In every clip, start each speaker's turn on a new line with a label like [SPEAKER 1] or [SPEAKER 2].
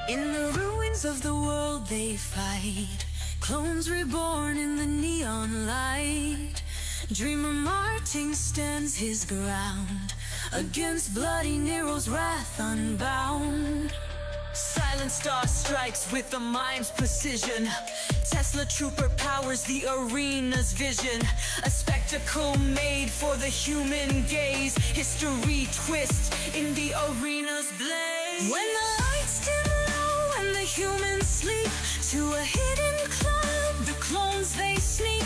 [SPEAKER 1] In the ruins of the world they fight, clones reborn in the neon light. Dreamer Martin stands his ground against bloody Nero's wrath unbound. Silent Star strikes with the mime's precision. Tesla Trooper powers the arena's vision. A spectacle made for the human gaze. History twists in the arena's blaze. When the lights dim low and the humans sleep, to a hidden club the clones they sneak.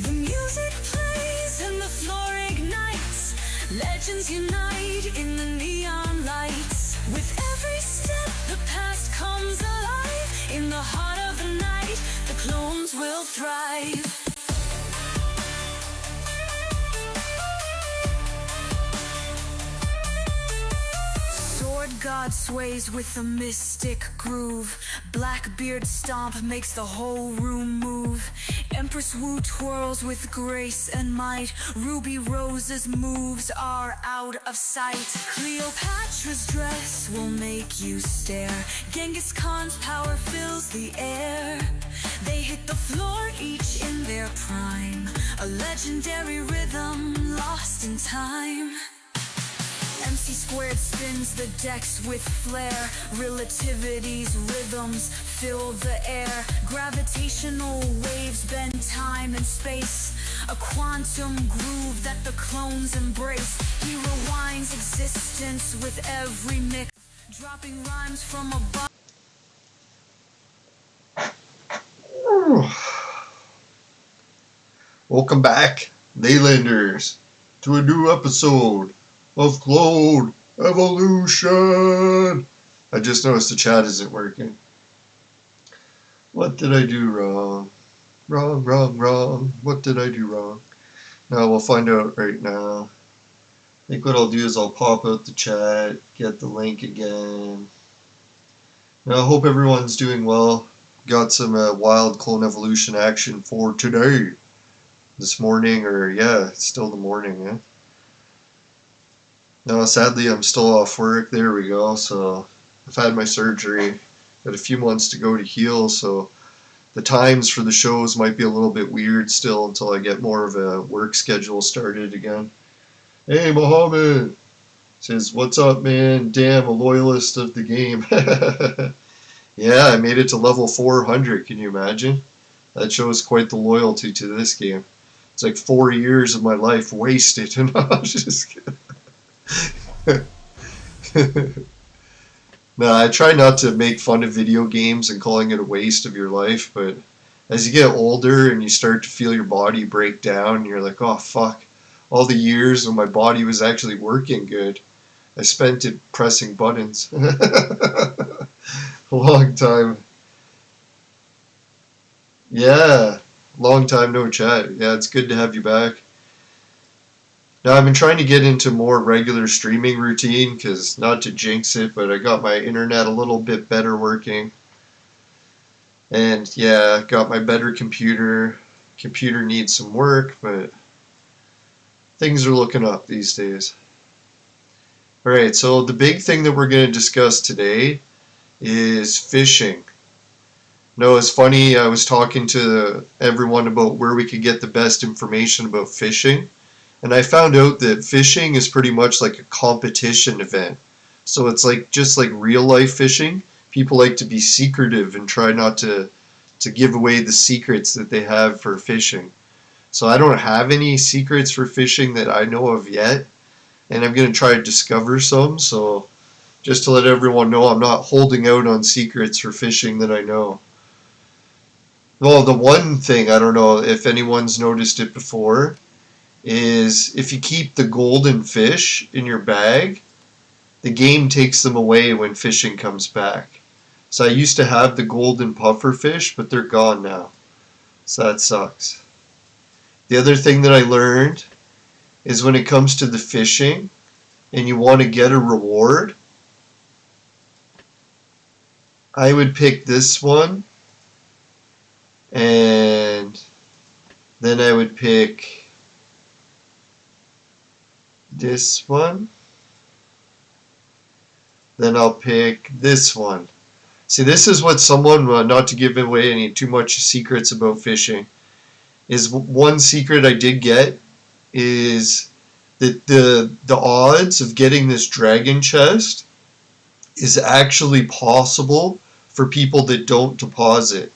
[SPEAKER 1] The music plays and the floor ignites. Legends unite in the neon lights. With every step the past comes alive. In the heart of the night the clones will thrive. Sword God sways with a mystic groove. Blackbeard stomp makes the whole room move. Empress Wu twirls with grace and might. Ruby Rose's moves are out of sight. Cleopatra's dress will make you stare. Genghis Khan's power fills the air. They hit the floor each in their prime. A legendary rhythm lost in time. MC squared spins the decks with flair. Relativity's rhythms fill the air. Gravitational waves bend time and space. A quantum groove that the clones embrace. He rewinds existence with every mix, dropping rhymes from above.
[SPEAKER 2] Welcome back, Lelanders, to a new episode of Clone Evolution. I just noticed the chat isn't working. What did I do wrong? Wrong. What did I do wrong? Now we'll find out right now. I think what I'll do is I'll pop out the chat, get the link again. Now I hope everyone's doing well. Got some wild Clone Evolution action for today. This morning, or yeah, it's still the morning, yeah. No, sadly I'm still off work. There we go. So I've had my surgery. Got a few months to go to heal, so the times for the shows might be a little bit weird still until I get more of a work schedule started again. Hey Mohammed says, what's up, man? Damn, a loyalist of the game. Yeah, I made it to level 400. Can you imagine? That shows quite the loyalty to this game. It's like 4 years of my life wasted. And I'm just kidding. No, I try not to make fun of video games and calling it a waste of your life, but as you get older and you start to feel your body break down, you're like, oh fuck, all the years when my body was actually working good, I spent it pressing buttons. A long time. Yeah, long time no chat. Yeah, it's good to have you back. Now, I've been trying to get into more regular streaming routine because, not to jinx it, but I got my internet a little bit better working. And yeah, got my better computer. Computer needs some work, but things are looking up these days. Alright, so the big thing that we're going to discuss today is fishing. No, it's funny, I was talking to everyone about where we could get the best information about fishing. And I found out that fishing is pretty much like a competition event. So it's like just like real life fishing. People like to be secretive and try not to give away the secrets that they have for fishing. So I don't have any secrets for fishing that I know of yet. And I'm going to try to discover some. So just to let everyone know, I'm not holding out on secrets for fishing that I know. Well, the one thing, I don't know if anyone's noticed it before, is if you keep the golden fish in your bag, the game takes them away when fishing comes back. So I used to have the golden puffer fish, but they're gone now. So that sucks. The other thing that I learned is when it comes to the fishing and you want to get a reward, I would pick this one, and then I would pick this one, then I'll pick this one. See, this is what someone, not to give away any too much secrets about fishing, is one secret I did get is that the odds of getting this dragon chest is actually possible for people that don't deposit.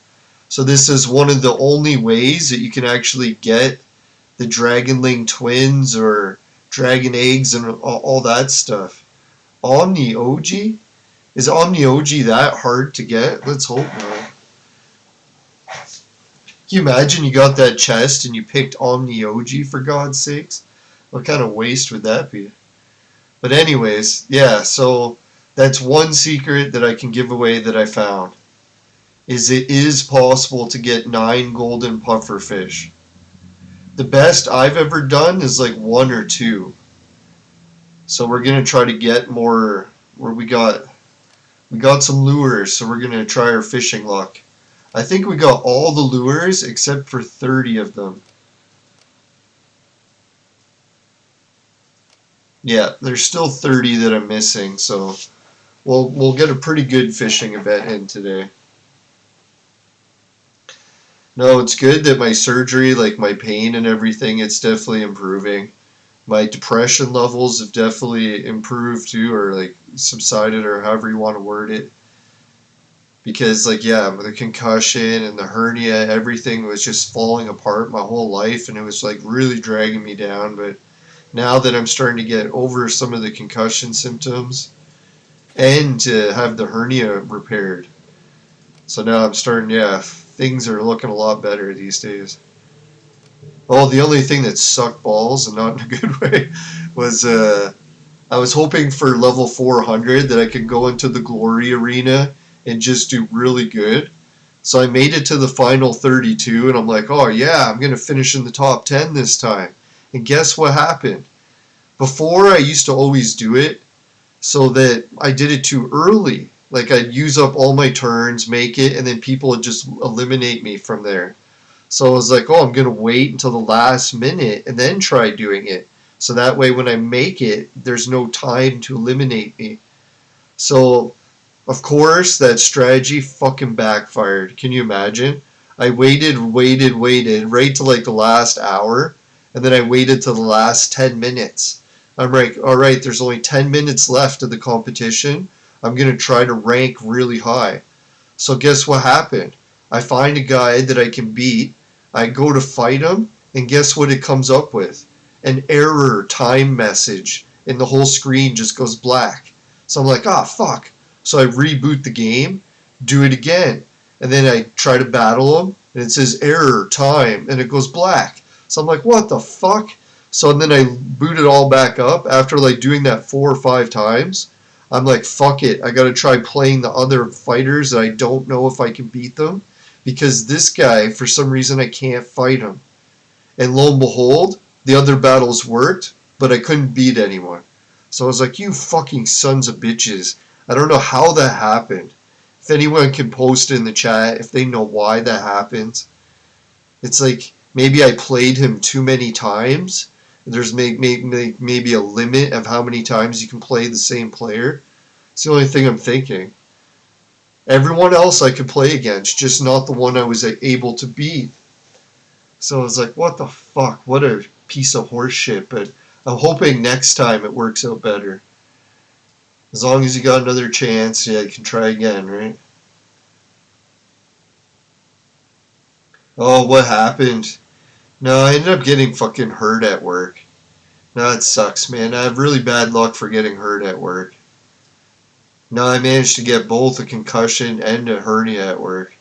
[SPEAKER 2] So this is one of the only ways that you can actually get the Dragonling twins or dragon eggs and all that stuff. Omni OG? Is Omni OG that hard to get? Let's hope not. Can you imagine you got that chest and you picked Omni OG, for God's sakes? What kind of waste would that be? But anyways, yeah, so that's one secret that I can give away that I found. Is it is possible to get 9 golden pufferfish. The best I've ever done is like 1 or 2. So we're going to try to get more, where we got some lures, so we're going to try our fishing luck. I think we got all the lures except for 30 of them. Yeah, there's still 30 that I'm missing, so we'll get a pretty good fishing event in today. No, it's good that my surgery, like my pain and everything, it's definitely improving. My depression levels have definitely improved too, or like subsided, or however you want to word it. Because like, yeah, the concussion and the hernia, everything was just falling apart my whole life, and it was like really dragging me down. But now that I'm starting to get over some of the concussion symptoms and to have the hernia repaired, so now I'm starting, yeah, things are looking a lot better these days. Oh, the only thing that sucked balls, and not in a good way, was I was hoping for level 400 that I could go into the glory arena and just do really good. So I made it to the final 32, and I'm like, oh yeah, I'm going to finish in the top 10 this time. And guess what happened? Before, I used to always do it so that I did it too early. Like, I'd use up all my turns, make it, and then people would just eliminate me from there. So I was like, oh, I'm going to wait until the last minute and then try doing it. So that way when I make it, there's no time to eliminate me. So, of course, that strategy fucking backfired. Can you imagine? I waited right to like the last hour, and then I waited till the last 10 minutes. I'm like, alright, there's only 10 minutes left of the competition. I'm going to try to rank really high. So guess what happened? I find a guy that I can beat. I go to fight him, and guess what it comes up with? An error time message, and the whole screen just goes black. So I'm like, ah, fuck. So I reboot the game, do it again, and then I try to battle him, and it says error time, and it goes black. So I'm like, what the fuck? So then I boot it all back up after like doing that 4 or 5 times. I'm like, fuck it, I gotta try playing the other fighters that I don't know if I can beat them, because this guy, for some reason, I can't fight him. And lo and behold, the other battles worked, but I couldn't beat anyone. So I was like, you fucking sons of bitches. I don't know how that happened. If anyone can post in the chat if they know why that happens. It's like, maybe I played him too many times. There's maybe a limit of how many times you can play the same player. It's the only thing I'm thinking. Everyone else I could play against, just not the one I was able to beat. So I was like, what the fuck? What a piece of horse shit. But I'm hoping next time it works out better. As long as you got another chance, yeah, you can try again, right? Oh, what happened? No, I ended up getting fucking hurt at work. No, it sucks, man. I have really bad luck for getting hurt at work. No, I managed to get both a concussion and a hernia at work.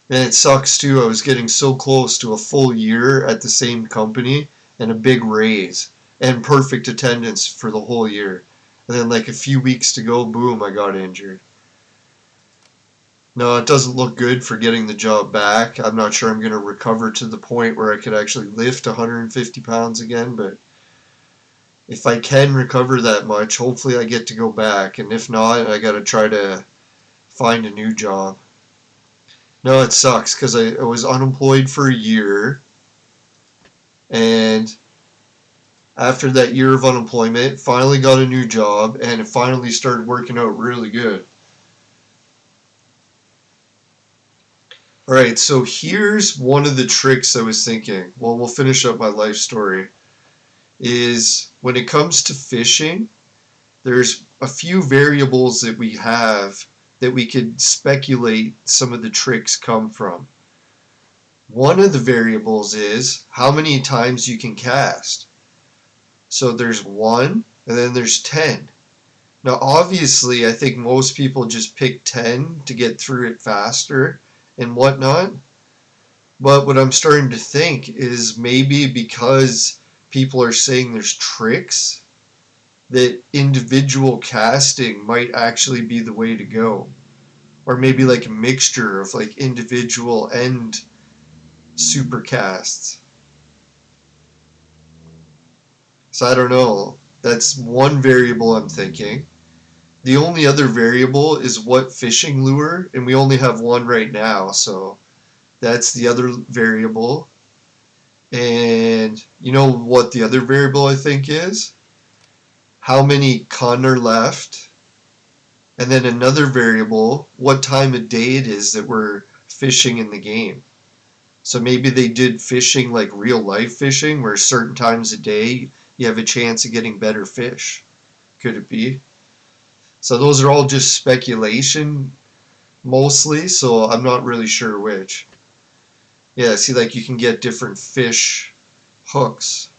[SPEAKER 2] And it sucks too. I was getting so close to a full year at the same company and a big raise and perfect attendance for the whole year. And then like a few weeks to go, boom, I got injured. No, it doesn't look good for getting the job back. I'm not sure I'm going to recover to the point where I could actually lift 150 pounds again, but if I can recover that much, hopefully I get to go back. And if not, I got to try to find a new job. No, it sucks because I was unemployed for a year, and after that year of unemployment, finally got a new job, and it finally started working out really good. Alright, so here's one of the tricks I was thinking. Well, we'll finish up my life story. Is when it comes to fishing, there's a few variables that we have that we could speculate some of the tricks come from. One of the variables is how many times you can cast. So there's 1 and then there's 10. Now obviously I think most people just pick 10 to get through it faster and whatnot. But what I'm starting to think is maybe because people are saying there's tricks, that individual casting might actually be the way to go. Or maybe like a mixture of like individual and super casts. So I don't know. That's one variable I'm thinking. The only other variable is what fishing lure, and we only have one right now, so that's the other variable. And you know what the other variable I think is? How many con are left, and then another variable, what time of day it is that we're fishing in the game. So maybe they did fishing like real life fishing, where certain times a day you have a chance of getting better fish. Could it be? So those are all just speculation mostly, so I'm not really sure which. Yeah, see, like you can get different fish hooks.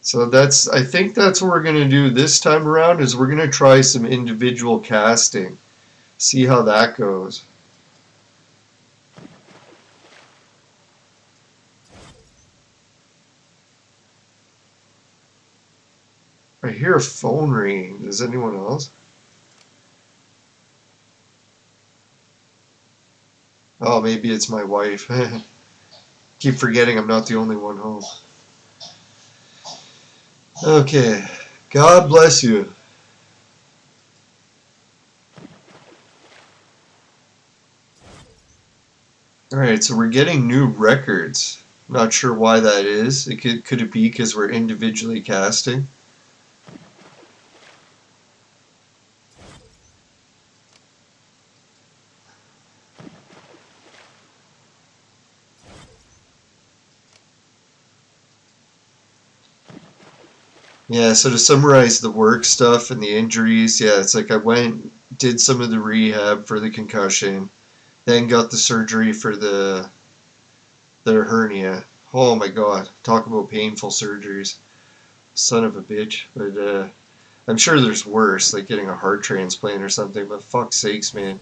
[SPEAKER 2] So I think that's what we're going to do this time around, is we're going to try some individual casting. See how that goes. I hear a phone ringing. Does anyone else? Oh, maybe it's my wife. Keep forgetting I'm not the only one home. Okay. God bless you. Alright, so we're getting new records. Not sure why that is. Could it be because we're individually casting? Yeah, so to summarize the work stuff and the injuries, yeah, it's like I went, did some of the rehab for the concussion, then got the surgery for the hernia. Oh my god, talk about painful surgeries. Son of a bitch. But I'm sure there's worse, like getting a heart transplant or something, but fuck's sakes, man.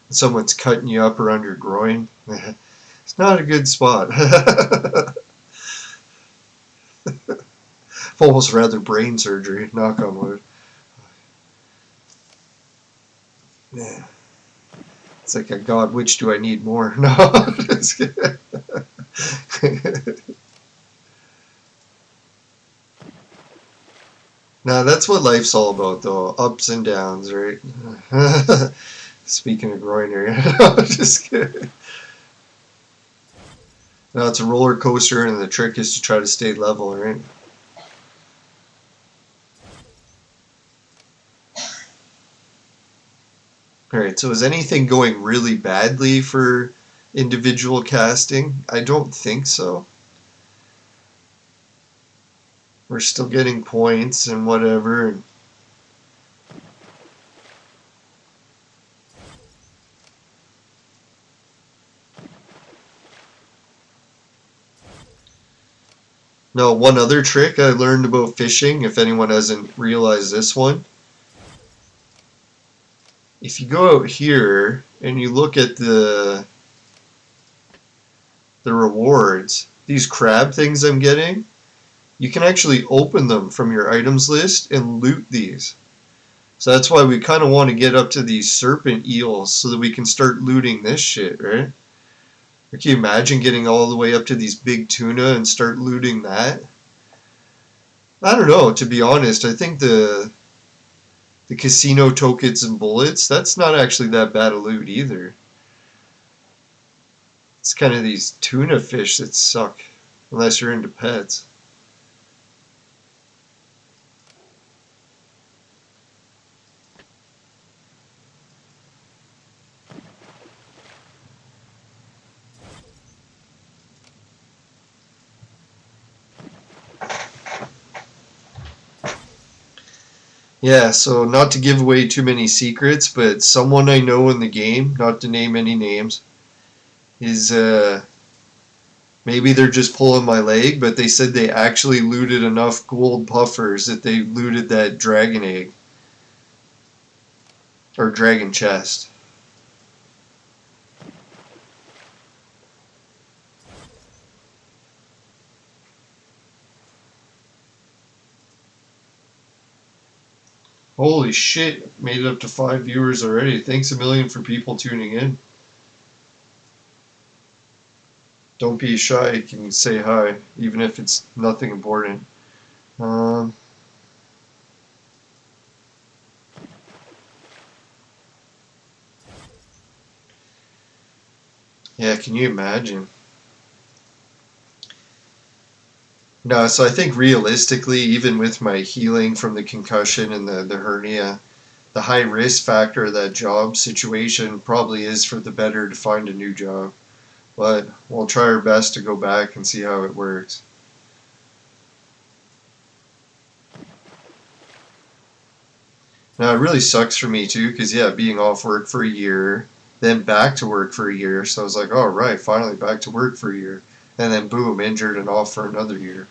[SPEAKER 2] Someone's cutting you up around your groin. It's not a good spot. Almost rather brain surgery, knock on wood. Yeah. It's like, God, which do I need more? No, just kidding. Now, that's what life's all about, though. Ups and downs, right? Speaking of groin area. Just kidding. Now, it's a roller coaster, and the trick is to try to stay level, right? Alright, so is anything going really badly for individual casting? I don't think so. We're still getting points and whatever. Now, one other trick I learned about fishing, if anyone hasn't realized this one. If you go out here and you look at the rewards, these crab things I'm getting, you can actually open them from your items list and loot these. So that's why we kind of want to get up to these serpent eels so that we can start looting this shit, right? Or can you imagine getting all the way up to these big tuna and start looting that? I don't know, to be honest. I think the casino tokens and bullets, that's not actually that bad a loot either. It's kind of these tuna fish that suck, unless you're into pets. Yeah, so not to give away too many secrets, but someone I know in the game, not to name any names, is maybe they're just pulling my leg, but they said they actually looted enough gold puffers that they looted that dragon egg or dragon chest. Holy shit, made it up to 5 viewers already. Thanks a million for people tuning in. Don't be shy, you can say hi, even if it's nothing important. Um, yeah, can you imagine? No, so I think realistically, even with my healing from the concussion and the hernia, the high risk factor of that job situation probably is for the better to find a new job. But we'll try our best to go back and see how it works. Now, it really sucks for me too, because yeah, being off work for a year, then back to work for a year. So I was like, all right, finally back to work for a year. And then boom, injured and off for another year.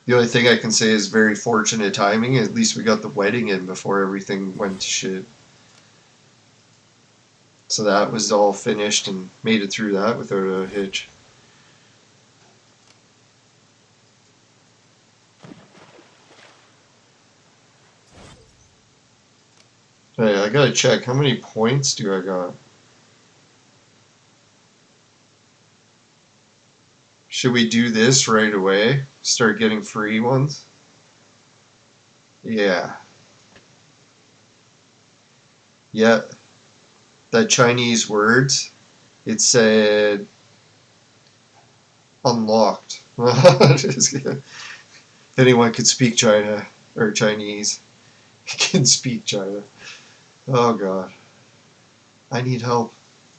[SPEAKER 2] The only thing I can say is very fortunate timing. At least we got the wedding in before everything went to shit. So that was all finished and made it through that without a hitch. Hey, I gotta check, how many points do I got? Should we do this right away? Start getting free ones? Yeah. Yeah. That Chinese words, it said unlocked. Just kidding. If anyone could speak China or Chinese, can speak China. Oh god. I need help.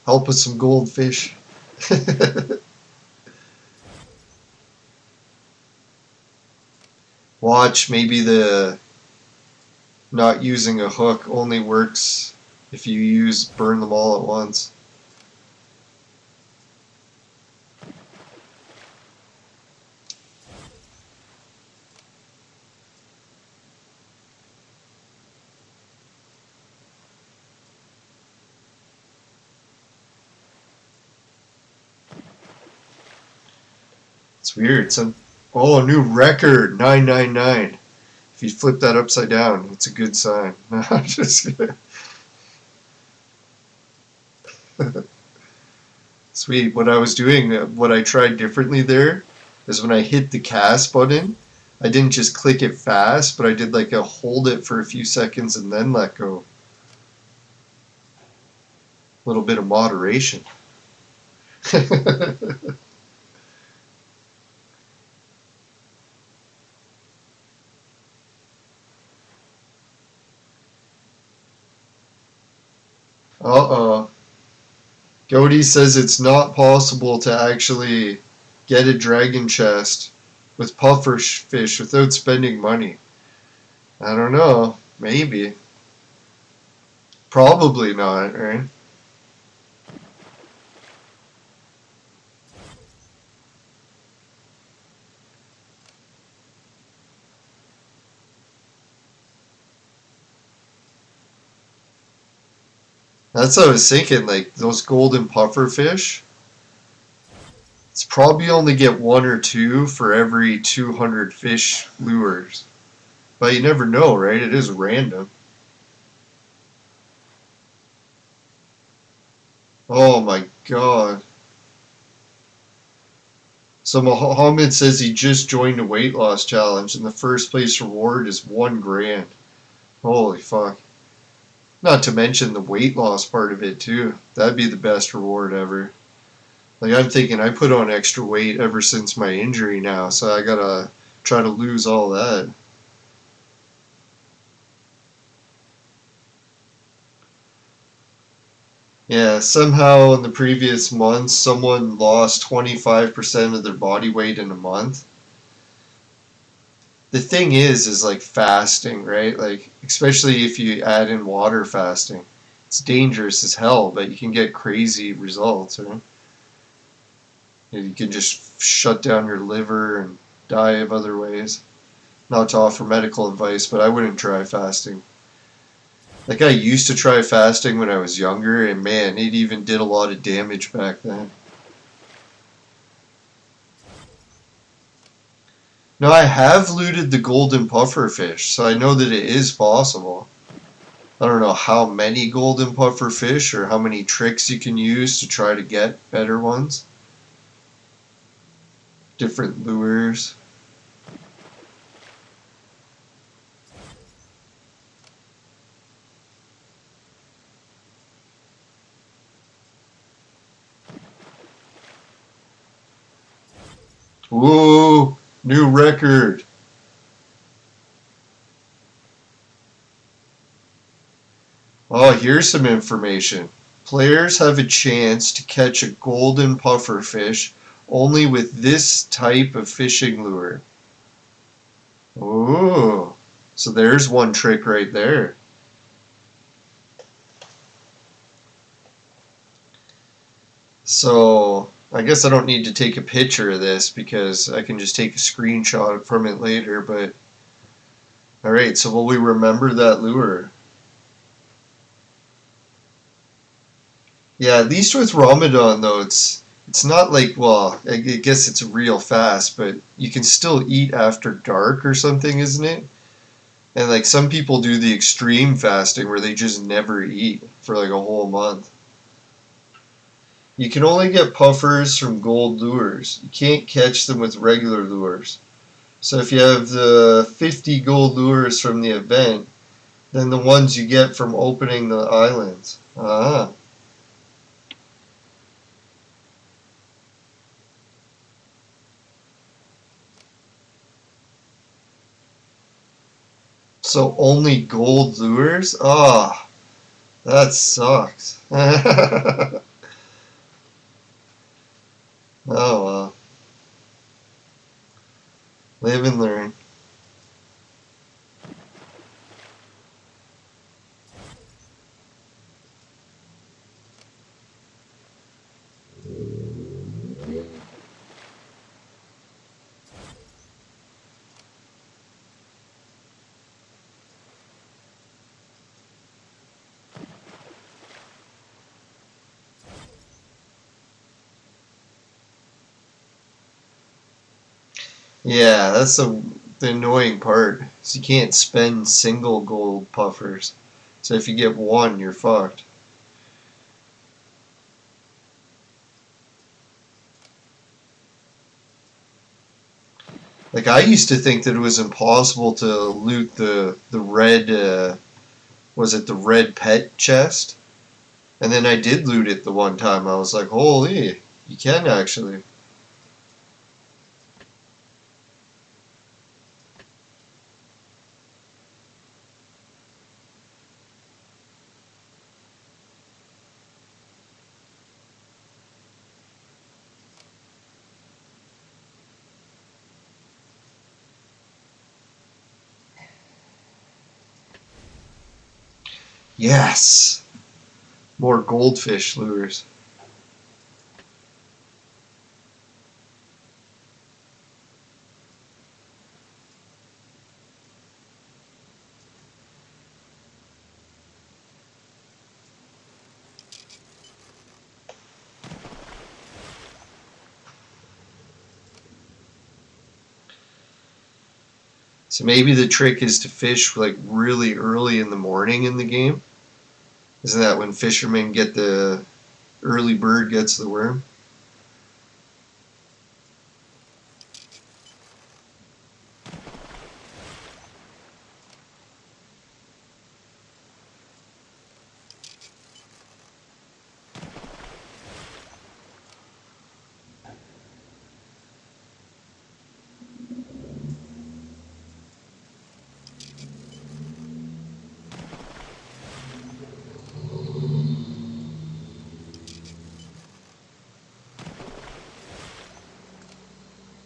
[SPEAKER 2] Help with some goldfish. Watch, maybe the not using a hook only works if you burn them all at once. It's weird. Oh, new record 999. If you flip that upside down, it's a good sign. I'm just kidding. Sweet. What I was doing, what I tried differently there is when I hit the cast button, I didn't just click it fast, but I did like a hold it for a few seconds and then let go. A little bit of moderation. Uh-oh. Goaty says it's not possible to actually get a dragon chest with puffer fish without spending money. I don't know. Maybe. Probably not, right? That's what I was thinking, like those golden puffer fish. It's probably only get one or two for every 200 fish lures. But you never know, right? It is random. Oh my god. So Mohammed says he just joined a weight loss challenge and the first place reward is 1 grand. Holy fuck. Not to mention the weight loss part of it too. That'd be the best reward ever. Like I'm thinking I put on extra weight ever since my injury now, so I gotta try to lose all that. Yeah, somehow in the previous months someone lost 25% of their body weight in a month. the thing is like fasting, right? Like, especially if you add in water fasting. It's dangerous as hell, but you can get crazy results, right? You can just shut down your liver and die of other ways. Not to offer medical advice, but I wouldn't try fasting. Like, I used to try fasting when I was younger, and man, it even did a lot of damage back then. Now, I have looted the golden pufferfish, so I know that it is possible. I don't know how many golden pufferfish or how many tricks you can use to try to get better ones. Different lures. Whoa! New record! Oh, here's some information. Players have a chance to catch a golden pufferfish only with this type of fishing lure. Oh, so there's one trick right there. So I guess I don't need to take a picture of this because I can just take a screenshot from it later, but alright, so will we remember that lure? Yeah, at least with Ramadan though, it's not like, well, I guess it's real fast, but you can still eat after dark or something, isn't it? And like some people do the extreme fasting where they just never eat for like a whole month. You can only get puffers from gold lures. You can't catch them with regular lures. So if you have the 50 gold lures from the event, then the ones you get from opening the islands. Ah. So only gold lures? Ah, that sucks. Oh well. Live and learn. Yeah, that's the annoying part. Is you can't spend single gold puffers. So if you get one, you're fucked. Like I used to think that it was impossible to loot the red was it the red pet chest? And then I did loot it the one time. I was like, holy, you can actually. Yes! More goldfish lures. So maybe the trick is to fish like really early in the morning in the game. Isn't that when fishermen get the early bird gets the worm?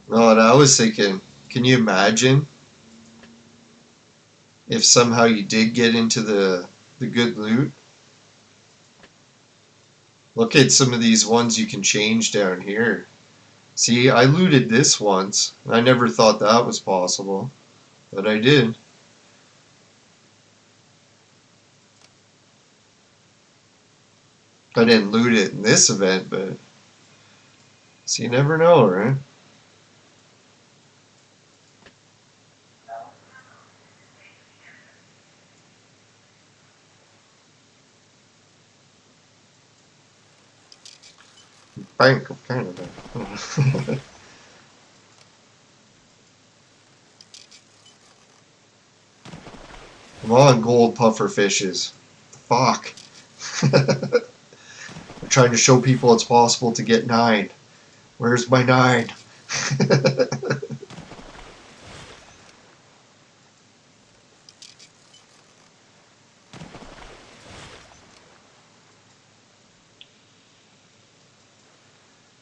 [SPEAKER 2] No, and I was thinking, can you imagine if somehow you did get into the good loot. Look at some of these ones you can change down here. See, I looted this once. I never thought that was possible, but I did. I didn't loot it in this event, but so you never know, right? Bank of Canada. Come on, gold puffer fishes. Fuck. I'm trying to show people it's possible to get 9. Where's my 9?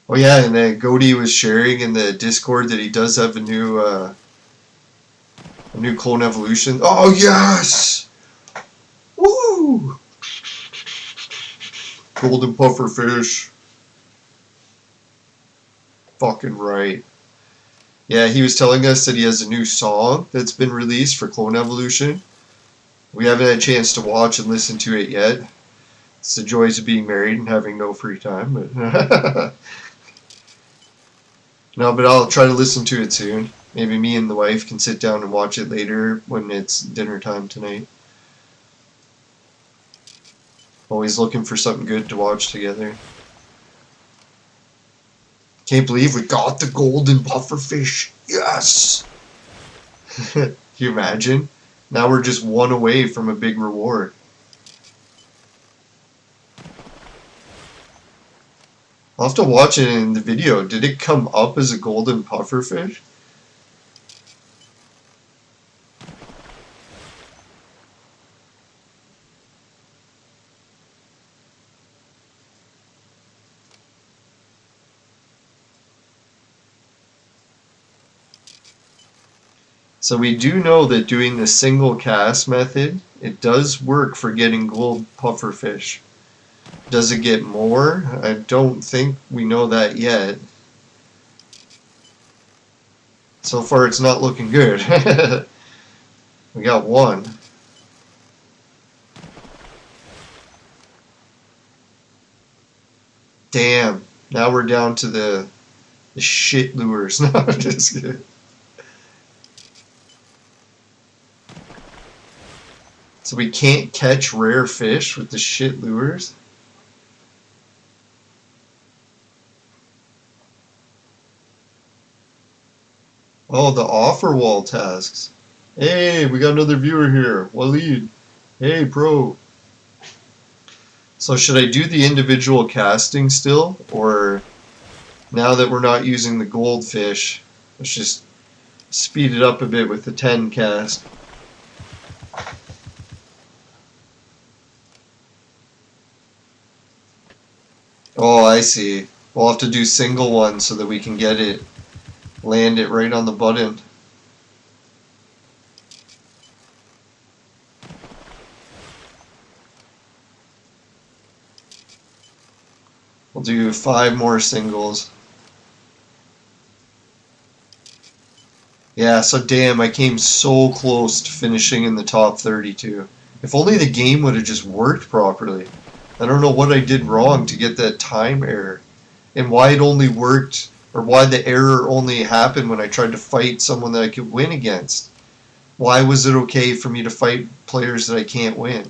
[SPEAKER 2] Oh yeah, and then Goaty was sharing in the Discord that he does have a new clone evolution. Oh yes! Woo! Golden puffer fish. Fucking right. Yeah, he was telling us that he has a new song that's been released for Clone Evolution. We haven't had a chance to watch and listen to it yet. It's the joys of being married and having no free time. But no, but I'll try to listen to it soon. Maybe me and the wife can sit down and watch it later when it's dinner time tonight. Always looking for something good to watch together. Can't believe we got the golden pufferfish. Yes! Can you imagine? Now we're just one away from a big reward. I'll have to watch it in the video. Did it come up as a golden pufferfish? So we do know that doing the single cast method, it does work for getting gold pufferfish. Does it get more? I don't think we know that yet. So far it's not looking good. We got 1. Damn. Now we're down to the shit lures. No, I'm just kidding. So we can't catch rare fish with the shit lures? Oh, the offer wall tasks. Hey, we got another viewer here. Waleed. Hey, bro. So should I do the individual casting still? Or now that we're not using the goldfish, let's just speed it up a bit with the 10 cast. Oh, I see. We'll have to do single ones so that we can get it, land it right on the button. We'll do 5 more singles. Yeah, so damn, I came so close to finishing in the top 32. If only the game would have just worked properly. I don't know what I did wrong to get that time error. And why it only worked, or why the error only happened when I tried to fight someone that I could win against. Why was it okay for me to fight players that I can't win?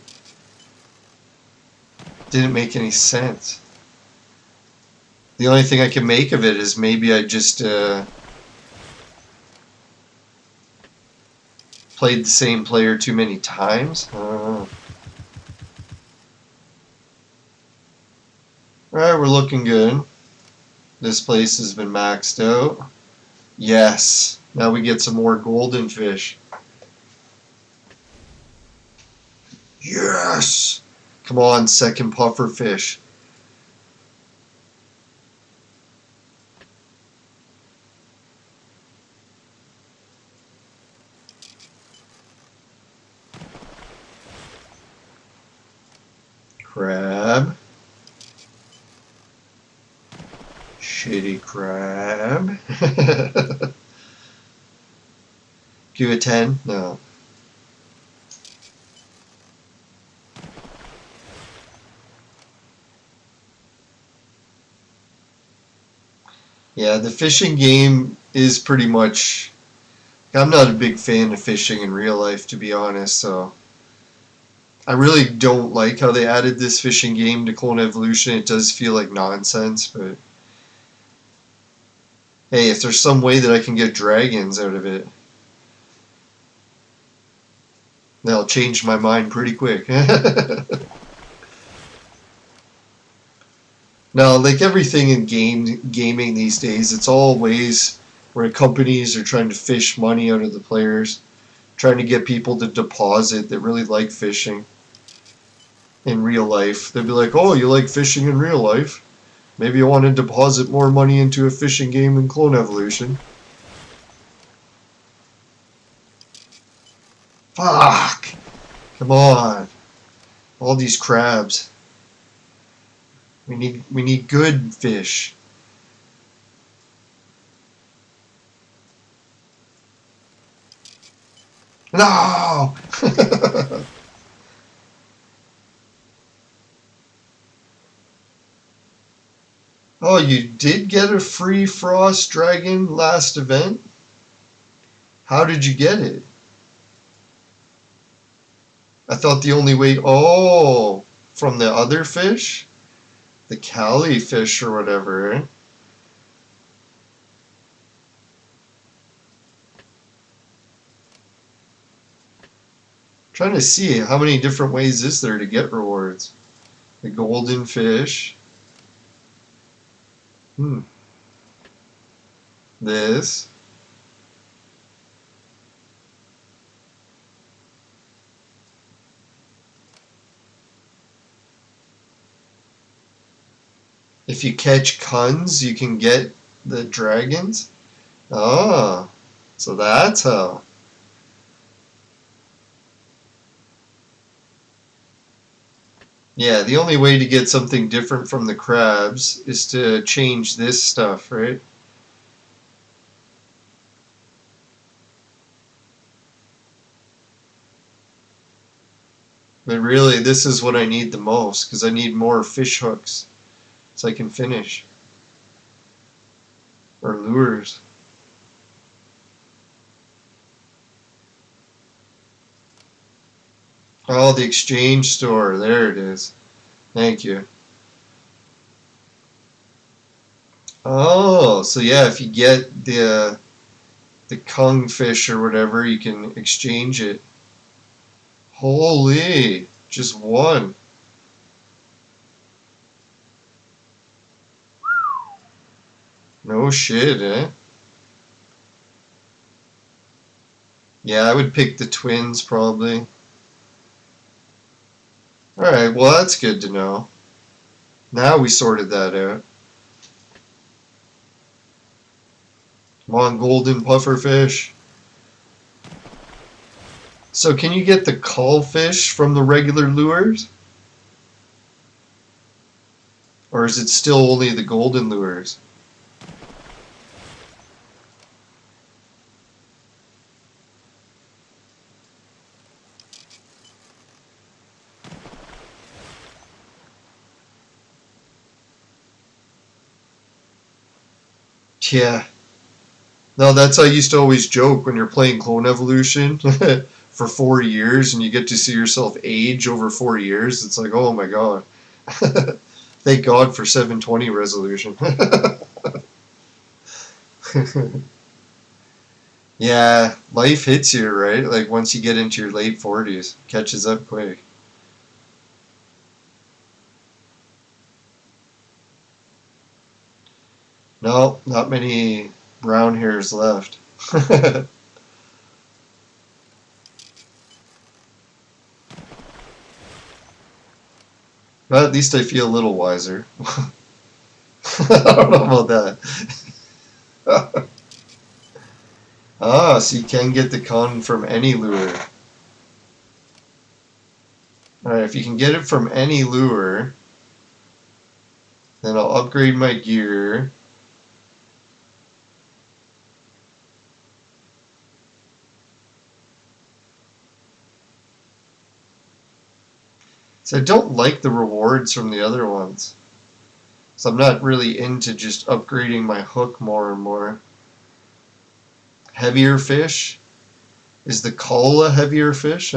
[SPEAKER 2] Didn't make any sense. The only thing I can make of it is maybe I just played the same player too many times. Alright, we're looking good. This place has been maxed out. Yes. Now we get some more golden fish. Yes! Come on, second puffer fish. crab. Shitty crab. Give it 10? No. Yeah, the fishing game is pretty much... I'm not a big fan of fishing in real life, to be honest, so... I really don't like how they added this fishing game to Clone Evolution. It does feel like nonsense, but... Hey, if there's some way that I can get dragons out of it, that'll change my mind pretty quick. Now, like everything in gaming these days, it's all ways where companies are trying to fish money out of the players, trying to get people to deposit that really like fishing in real life. They'd be like, oh, you like fishing in real life? Maybe you want to deposit more money into a fishing game in Clone Evolution. Fuck! Come on. All these crabs. We need good fish. No! Oh, you did get a free Frost Dragon last event? How did you get it? I thought the only way... Oh! From the other fish? The Cali fish or whatever, eh? Trying to see how many different ways is there to get rewards. The golden fish. This. If you catch Kuns, you can get the dragons. Oh, so that's how. Yeah, the only way to get something different from the crabs is to change this stuff, right? But really, this is what I need the most, because I need more fish hooks so I can finish. Or lures. Oh, the exchange store. There it is. Thank you. Oh, so yeah, if you get the Kung fish or whatever, you can exchange it. Holy, just one. No shit, eh? Yeah, I would pick the twins probably. Alright, well that's good to know. Now we sorted that out. Come on, golden pufferfish. So can you get the cullfish from the regular lures? Or is it still only the golden lures? Yeah. No, that's how I used to always joke when you're playing Clone Evolution for 4 years and you get to see yourself age over 4 years. It's like, oh my god. Thank God for 720 resolution. Yeah, life hits you, right? Like once you get into your late 40s, catches up quick. No, not many brown hairs left. But at least I feel a little wiser. I don't know about that. Ah, so you can get the con from any lure. Alright, if you can get it from any lure, then I'll upgrade my gear. So I don't like the rewards from the other ones. So I'm not really into just upgrading my hook more and more. Heavier fish? Is the cull a heavier fish?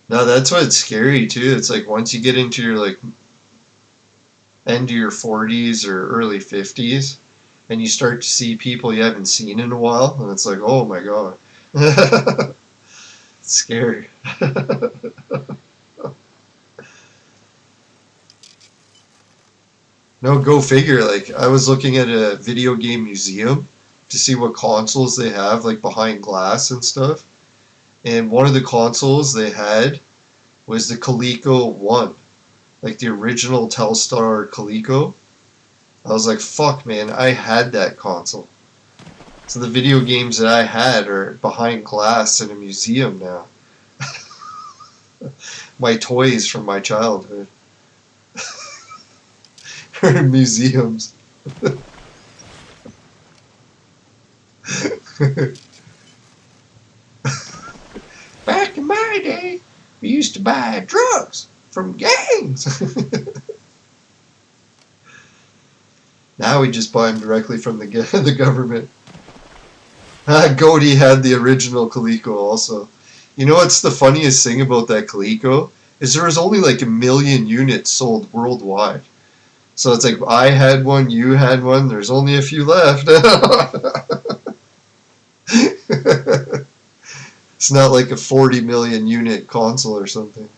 [SPEAKER 2] No, that's what's scary too. It's like once you get into your like end of your 40s or early 50s and you start to see people you haven't seen in a while and it's like, oh my god. It's scary. No, go figure. Like I was looking at a video game museum to see what consoles they have like behind glass and stuff. And one of the consoles they had was the Coleco 1, like the original Telstar Coleco. I was like, fuck, man, I had that console. So the video games that I had are behind glass in a museum now. My toys from my childhood are in museums. Back in my day, we used to buy drugs from gangs. Now we just buy them directly from the government. Goaty had the original Coleco also. You know what's the funniest thing about that Coleco? Is there was only like 1 million units sold worldwide. So it's like I had one, you had one, there's only a few left. It's not like a 40 million unit console or something.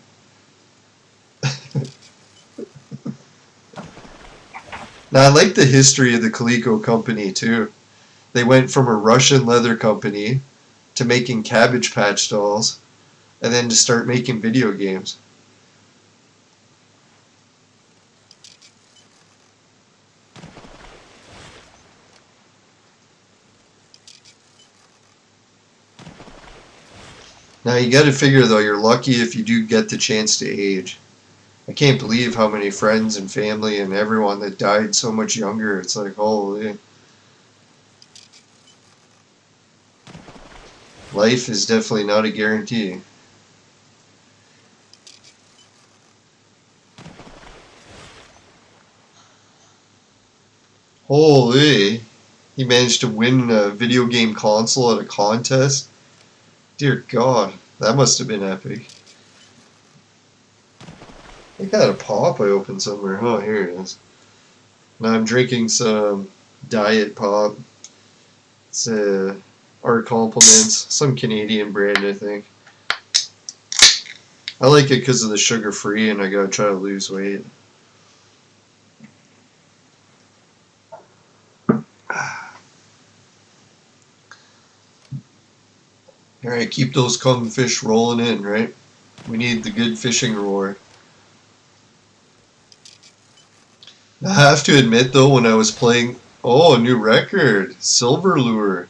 [SPEAKER 2] Now I like the history of the Coleco company too. They went from a Russian leather company to making Cabbage Patch dolls and then to start making video games. Now you gotta figure though, you're lucky if you do get the chance to age. I can't believe how many friends and family and everyone that died so much younger. It's like, holy. Life is definitely not a guarantee. Holy. He managed to win a video game console at a contest. Dear God, that must have been epic. I got a pop I opened somewhere. Oh, here it is. Now I'm drinking some Diet Pop. It's Art Compliments, some Canadian brand, I think. I like it because of the sugar free, and I gotta try to lose weight. Alright, keep those cum fish rolling in, right? We need the good fishing reward. I have to admit though, when I was playing, oh, a new record, Silver Lure.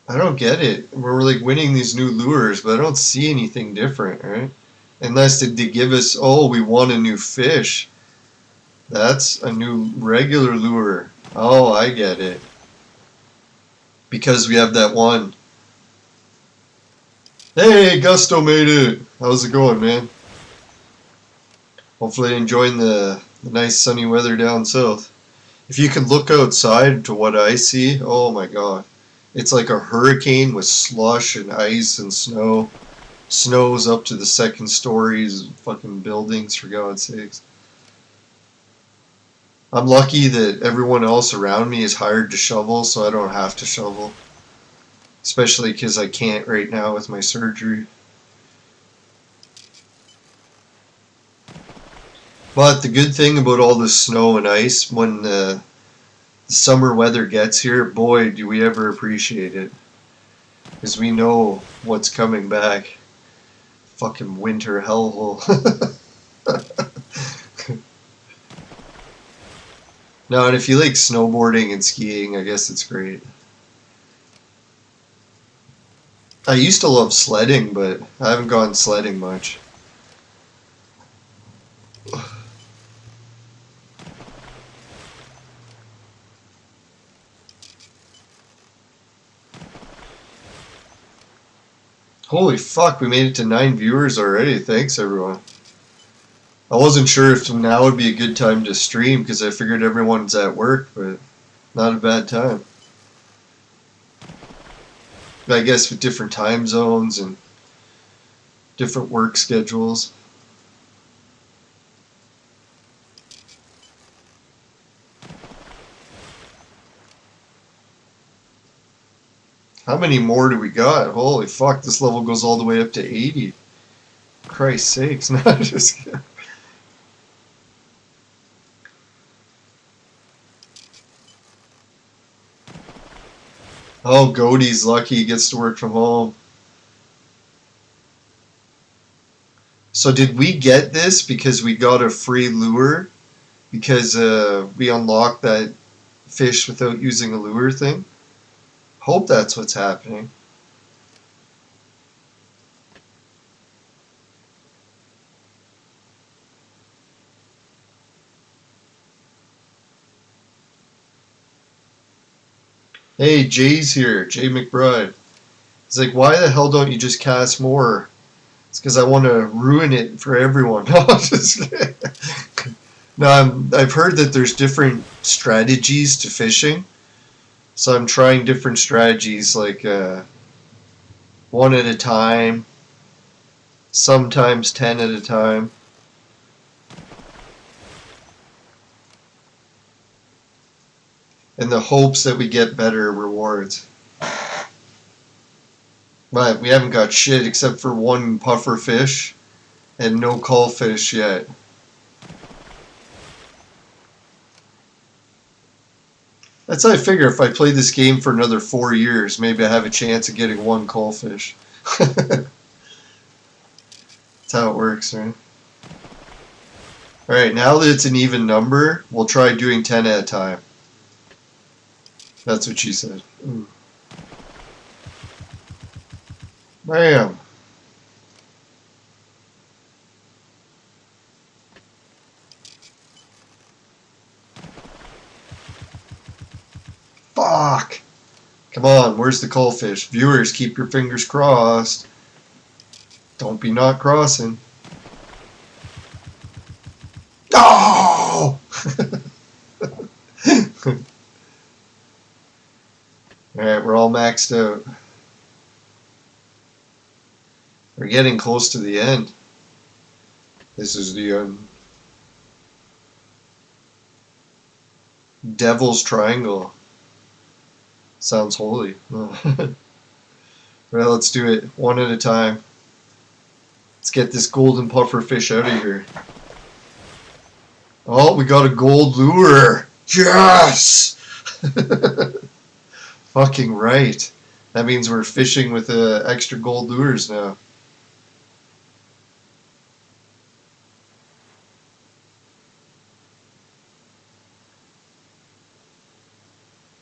[SPEAKER 2] I don't get it. We're like winning these new lures, but I don't see anything different, right? Unless they give us, oh, we want a new fish. That's a new regular lure. Oh, I get it. Because we have that one. Hey, Gusto made it. How's it going, man? Hopefully enjoying the nice sunny weather down south. If you can look outside to what I see, oh my god. It's like a hurricane with slush and ice and snow. Snow's up to the second stories of fucking buildings, for God's sakes. I'm lucky that everyone else around me is hired to shovel, so I don't have to shovel. Especially because I can't right now with my surgery. But the good thing about all this snow and ice, when the summer weather gets here, boy, do we ever appreciate it. Because we know what's coming back. Fucking winter hellhole. No, and if you like snowboarding and skiing, I guess it's great. I used to love sledding, but I haven't gone sledding much. Holy fuck, we made it to 9 viewers already. Thanks, everyone. I wasn't sure if now would be a good time to stream because I figured everyone's at work, but not a bad time. I guess with different time zones and different work schedules. How many more do we got? Holy fuck, this level goes all the way up to 80. Christ's sakes, not just kidding. Oh, Goaty's lucky he gets to work from home. So did we get this because we got a free lure? Because we unlocked that fish without using a lure thing? Hope that's what's happening. Hey, Jay's here. Jay McBride. He's like, why the hell don't you just cast more? It's because I want to ruin it for everyone. No, just kidding. No, I've heard that there's different strategies to fishing. So I'm trying different strategies, like one at a time, sometimes 10 at a time. In the hopes that we get better rewards. But we haven't got shit except for one puffer fish and no cull fish yet. That's how I figure if I play this game for another 4 years, maybe I have a chance of getting one cull fish. That's how it works, right? Alright, now that it's an even number, we'll try doing 10 at a time. That's what she said. Ooh. Bam! Fuck! Come on, where's the cull fish? Viewers, keep your fingers crossed. Don't be not crossing. Oh! Alright, we're all maxed out. We're getting close to the end. This is the end. Devil's Triangle. Sounds holy. Well, let's do it one at a time. Let's get this golden puffer fish out of here. Oh, we got a gold lure. Yes! Fucking right. That means we're fishing with extra gold lures now.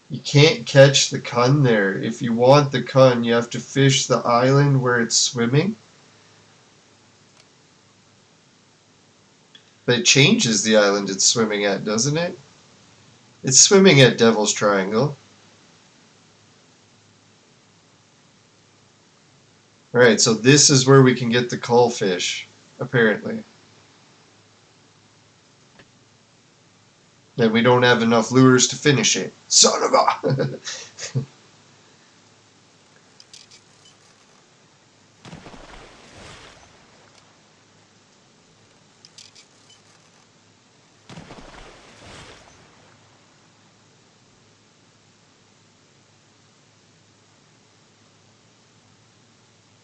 [SPEAKER 2] You can't catch the cun there. If you want the cun, you have to fish the island where it's swimming. But it changes the island it's swimming at, doesn't it? It's swimming at Devil's Triangle. Alright, so this is where we can get the cull fish, apparently. And we don't have enough lures to finish it. Son of a...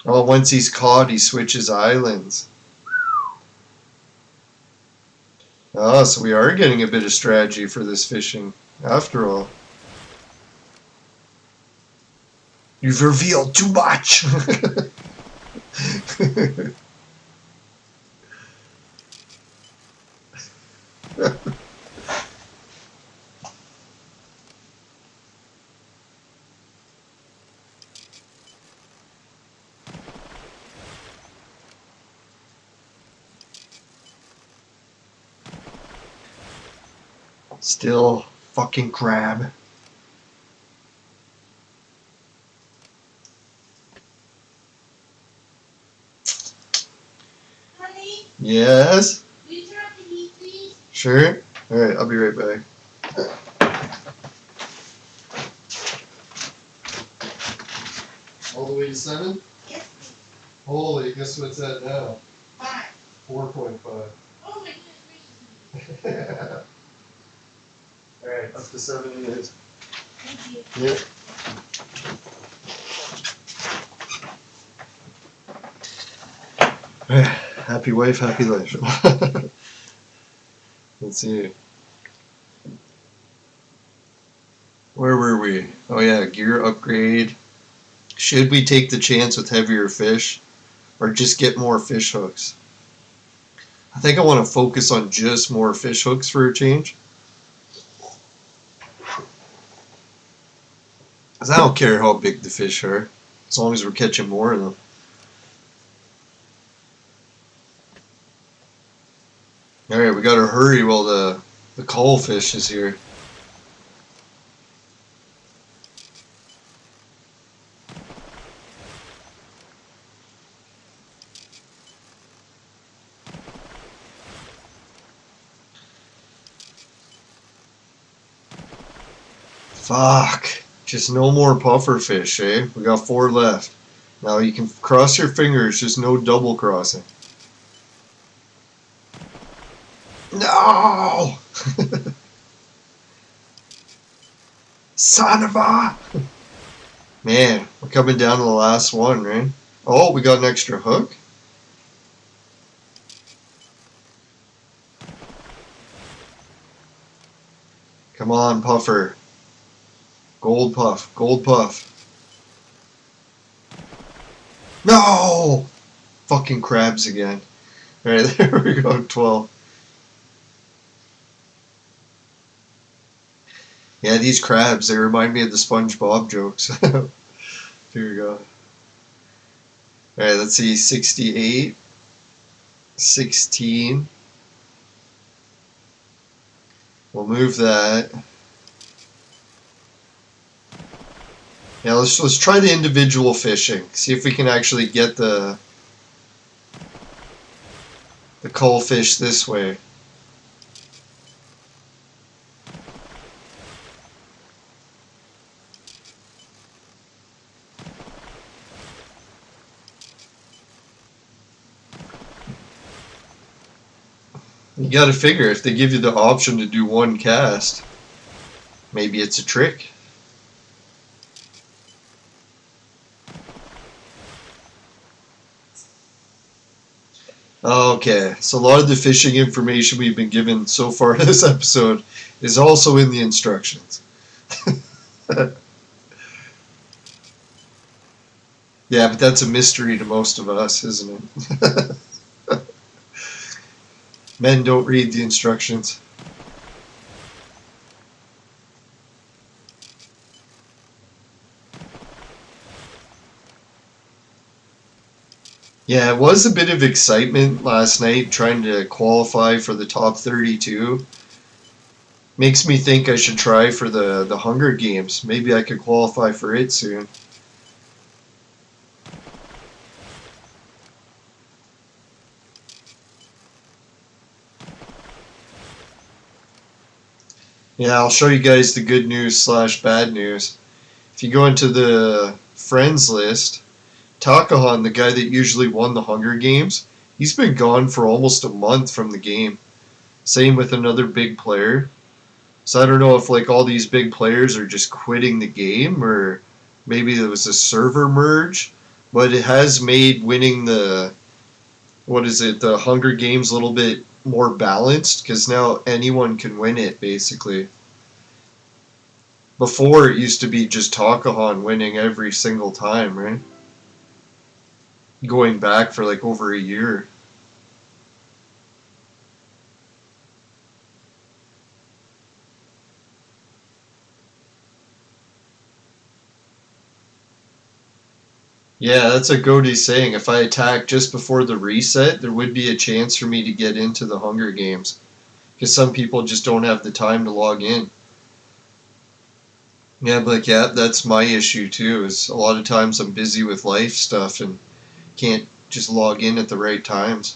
[SPEAKER 2] Oh, once he's caught, he switches islands. Ah, so we are getting a bit of strategy for this fishing, after all. You've revealed too much! Still fucking crab.
[SPEAKER 3] Honey,
[SPEAKER 2] Yes?
[SPEAKER 3] will you turn off the heat, please?
[SPEAKER 2] Sure? Alright, I'll be right back. All the way to 7?
[SPEAKER 3] Yes, please.
[SPEAKER 2] Holy, guess what's that now?
[SPEAKER 3] 5.
[SPEAKER 2] 4.5.
[SPEAKER 3] Oh my goodness gracious.
[SPEAKER 2] Alright, up to 7 it is.
[SPEAKER 3] Thank you.
[SPEAKER 2] Yep. Happy wife, happy life. Let's see. Where were we? Oh yeah, gear upgrade. Should we take the chance with heavier fish or just get more fish hooks? I think I want to focus on just more fish hooks for a change. Because I don't care how big the fish are, as long as we're catching more of them. Alright, we gotta hurry while the cull fish is here. Fuck. Just no more puffer fish, eh? We got 4 left. Now you can cross your fingers, just no double crossing. No! Son of a... Man, we're coming down to the last one, right? Oh, we got an extra hook? Come on, puffer. Gold puff, gold puff. No! Fucking crabs again. Alright, there we go, 12. Yeah, these crabs, they remind me of the SpongeBob jokes. Here we go. Alright, let's see, 68. 16. We'll move that. Yeah, let's try the individual fishing. See if we can actually get the cull fish this way. You gotta figure, if they give you the option to do one cast, maybe it's a trick. Okay, so a lot of the fishing information we've been given so far in this episode is also in the instructions. Yeah, but that's a mystery to most of us, isn't it? Men don't read the instructions. Yeah, it was a bit of excitement last night trying to qualify for the top 32. Makes me think I should try for the Hunger Games. Maybe I could qualify for it soon. Yeah, I'll show you guys the good news / bad news. If you go into the friends list, Takahan, the guy that usually won the Hunger Games, he's been gone for almost a month from the game. Same with another big player. So I don't know if like all these big players are just quitting the game, or maybe there was a server merge, but it has made winning the, what is it, the Hunger Games a little bit more balanced because now anyone can win it basically. Before it used to be just Takahan winning every single time, right? Going back for like over a year. Yeah, that's what Goaty's saying. If I attack just before the reset, there would be a chance for me to get into the Hunger Games. Because some people just don't have the time to log in. Yeah, but like, yeah, that's my issue too, is a lot of times I'm busy with life stuff and can't just log in at the right times.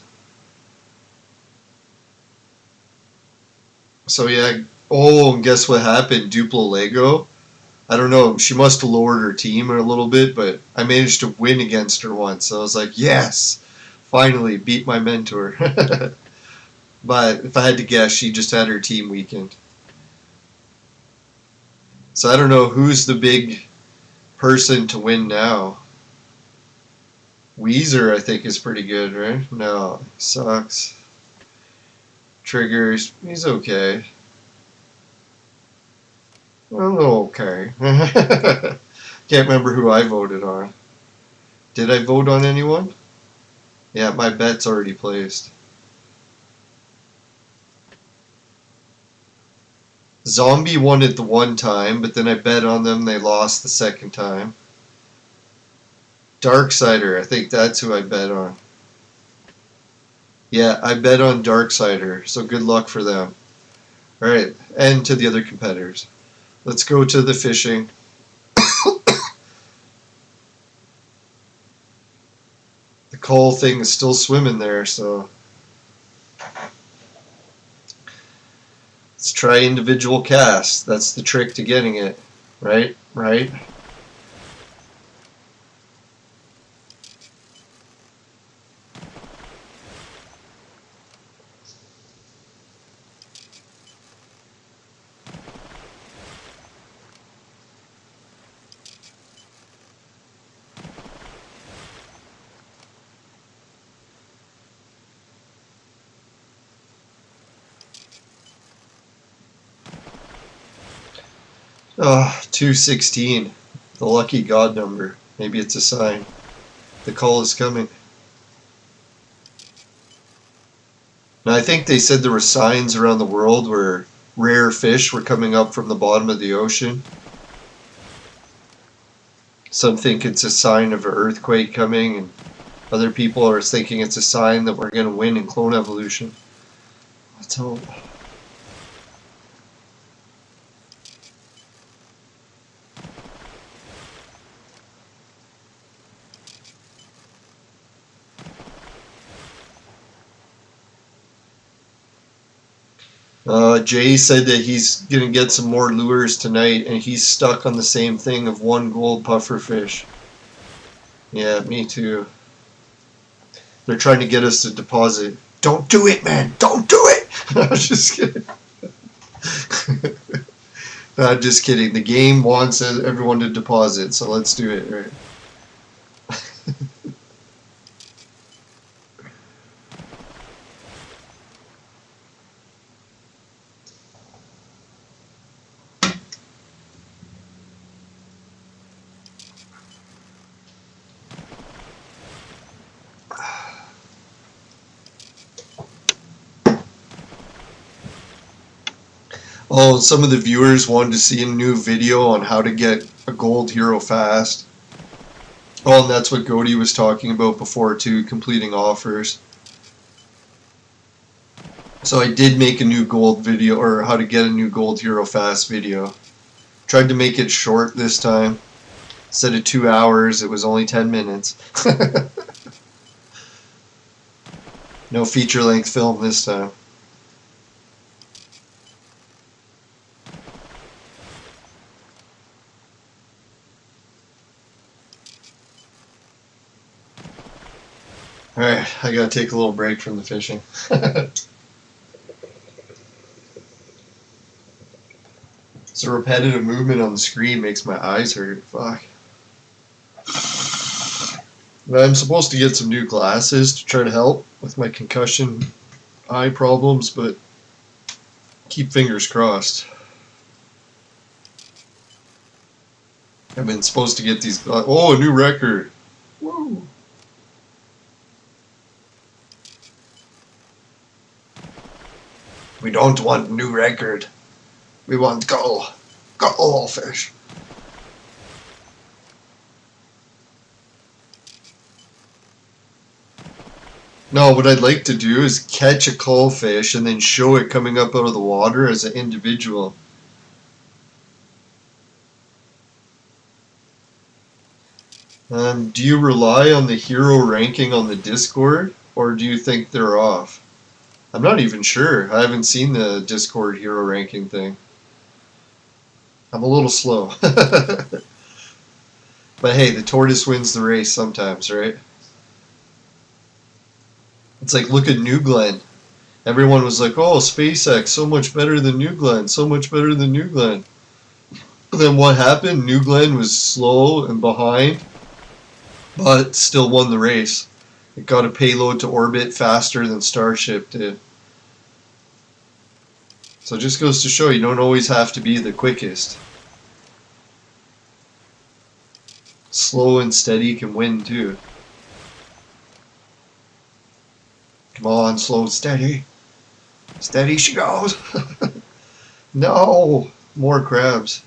[SPEAKER 2] So yeah, oh, and guess what happened? Duplo Lego. I don't know, she must have lowered her team a little bit, but I managed to win against her once. So I was like, yes, finally beat my mentor. But if I had to guess, she just had her team weakened. So I don't know who's the big person to win now. Weezer, I think, is pretty good, right? No, sucks. Triggers, he's okay. Well, okay. Can't remember who I voted on. Did I vote on anyone? Yeah, my bet's already placed. Zombie won it the one time, but then I bet on them, they lost the second time. Darksider, I think that's who I bet on. Yeah, I bet on Darksider, so good luck for them. Alright, and to the other competitors. Let's go to the fishing. The coal thing is still swimming there, so let's try individual casts. That's the trick to getting it. Right? Right? Oh, 216. The lucky God number. Maybe it's a sign. The call is coming. Now, I think they said there were signs around the world where rare fish were coming up from the bottom of the ocean. Some think it's a sign of an earthquake coming, and other people are thinking it's a sign that we're going to win in clone evolution. Let's hope. Jay said that he's going to get some more lures tonight, and he's stuck on the same thing of one gold pufferfish. Yeah, me too. They're trying to get us to deposit. Don't do it, man! Don't do it! I'm just kidding. I'm just kidding. The game wants everyone to deposit, so let's do it, right? Oh, some of the viewers wanted to see a new video on how to get a gold hero fast. Oh, and that's what Goaty was talking about before too, completing offers. So I did make a new gold video, or how to get a new gold hero fast video. Tried to make it short this time. Instead of 2 hours, it was only 10 minutes. No feature-length film this time. Alright, I gotta take a little break from the fishing. It's a repetitive movement on the screen makes my eyes hurt. Fuck. But I'm supposed to get some new glasses to try to help with my concussion eye problems, but keep fingers crossed. I've been supposed to get these. Oh, a new record. Woo. We don't want new record. We want gull. Gull fish. No, what I'd like to do is catch a cullfish and then show it coming up out of the water as an individual. Do you rely on the hero ranking on the Discord, or do you think they're off? I'm not even sure. I haven't seen the Discord hero ranking thing. I'm a little slow. But hey, the tortoise wins the race sometimes, right? It's like, look at New Glenn. Everyone was like, oh, SpaceX, so much better than New Glenn, so much better than New Glenn. Then what happened? New Glenn was slow and behind, but still won the race. It got a payload to orbit faster than Starship did. So it just goes to show you don't always have to be the quickest. Slow and steady can win too. Come on, slow and steady. Steady she goes. No, more crabs.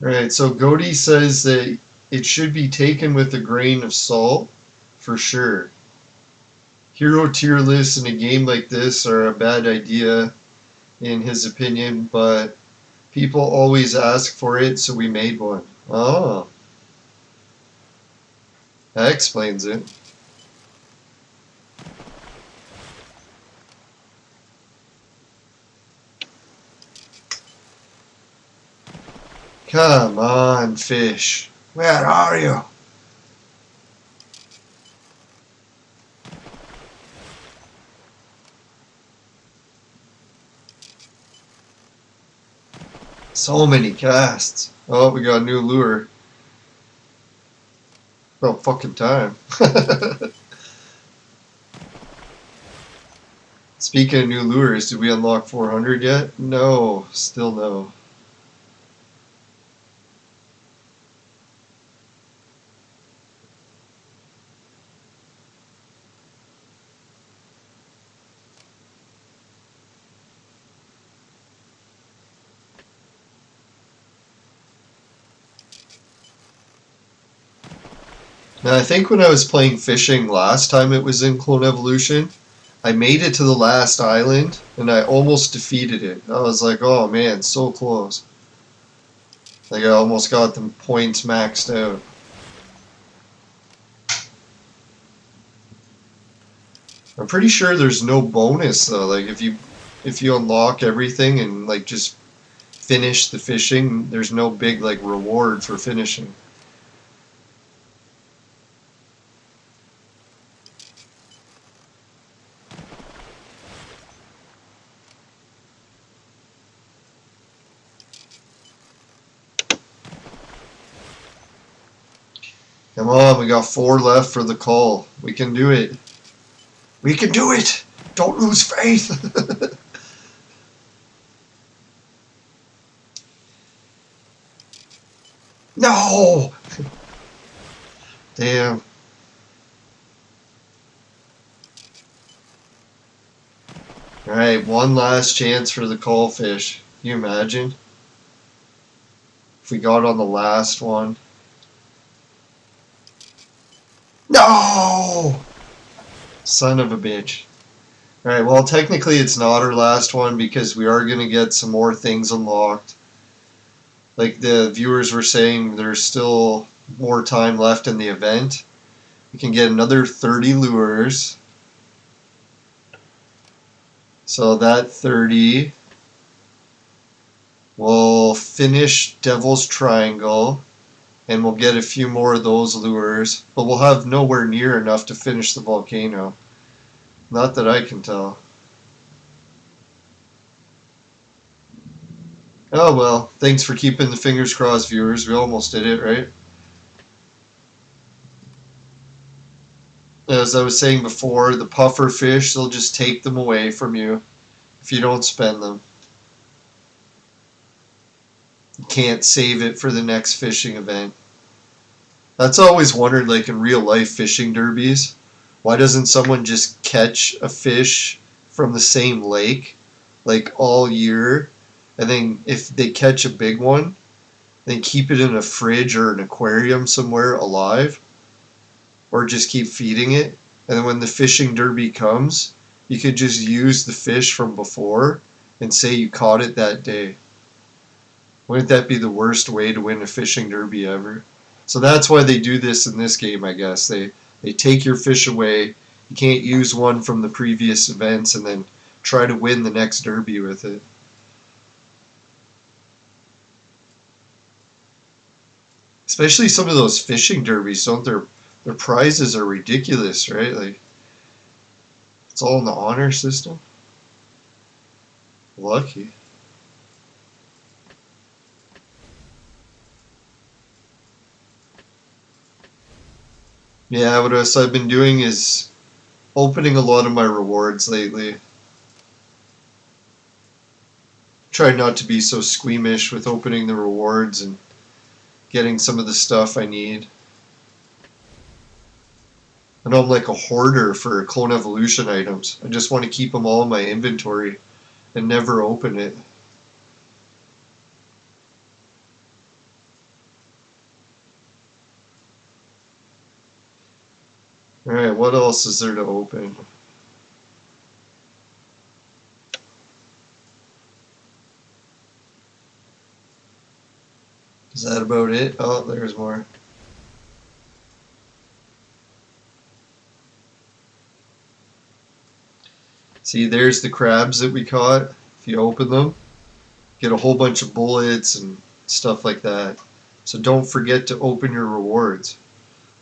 [SPEAKER 2] Alright, so Gody says that it should be taken with a grain of salt, for sure. Hero tier lists in a game like this are a bad idea, in his opinion, but people always ask for it, so we made one. Oh. That explains it. Come on, fish. Where are you? So many casts. Oh, we got a new lure. About fucking time. Speaking of new lures, did we unlock 400 yet? No, still no. Now, I think when I was playing fishing last time it was in Clone Evolution, I made it to the last island, and I almost defeated it. I was like, oh man, so close. Like I almost got the points maxed out. I'm pretty sure there's no bonus though. Like if you unlock everything and like just finish the fishing, there's no big like reward for finishing. Come on, we got 4 left for the call. We can do it. We can do it! Don't lose faith! No! Damn. Alright, one last chance for the call fish. Can you imagine? If we got on the last one. No! Son of a bitch. Alright, well technically it's not our last one because we are going to get some more things unlocked. Like the viewers were saying, there's still more time left in the event. We can get another 30 lures. So that 30 will finish Devil's Triangle, and we'll get a few more of those lures, but we'll have nowhere near enough to finish the volcano. Not that I can tell. Oh well, thanks for keeping the fingers crossed, viewers. We almost did it, right? As I was saying before, the puffer fish, they'll just take them away from you if you don't spend them. You can't save it for the next fishing event. That's always wondered, like in real life fishing derbies, why doesn't someone just catch a fish from the same lake like all year, and then if they catch a big one, then keep it in a fridge or an aquarium somewhere alive, or just keep feeding it, and then when the fishing derby comes, you could just use the fish from before and say you caught it that day. Wouldn't that be the worst way to win a fishing derby ever? So that's why they do this in this game, I guess. They take your fish away. You can't use one from the previous events and then try to win the next derby with it. Especially some of those fishing derbies, don't their prizes are ridiculous, right? Like, it's all in the honor system. Lucky. Yeah, what else I've been doing is opening a lot of my rewards lately. Try not to be so squeamish with opening the rewards and getting some of the stuff I need. I know I'm like a hoarder for Clone Evolution items. I just want to keep them all in my inventory and never open it. Alright, what else is there to open? Is that about it? Oh, there's more. See, there's the crabs that we caught. If you open them, get a whole bunch of bullets and stuff like that. So don't forget to open your rewards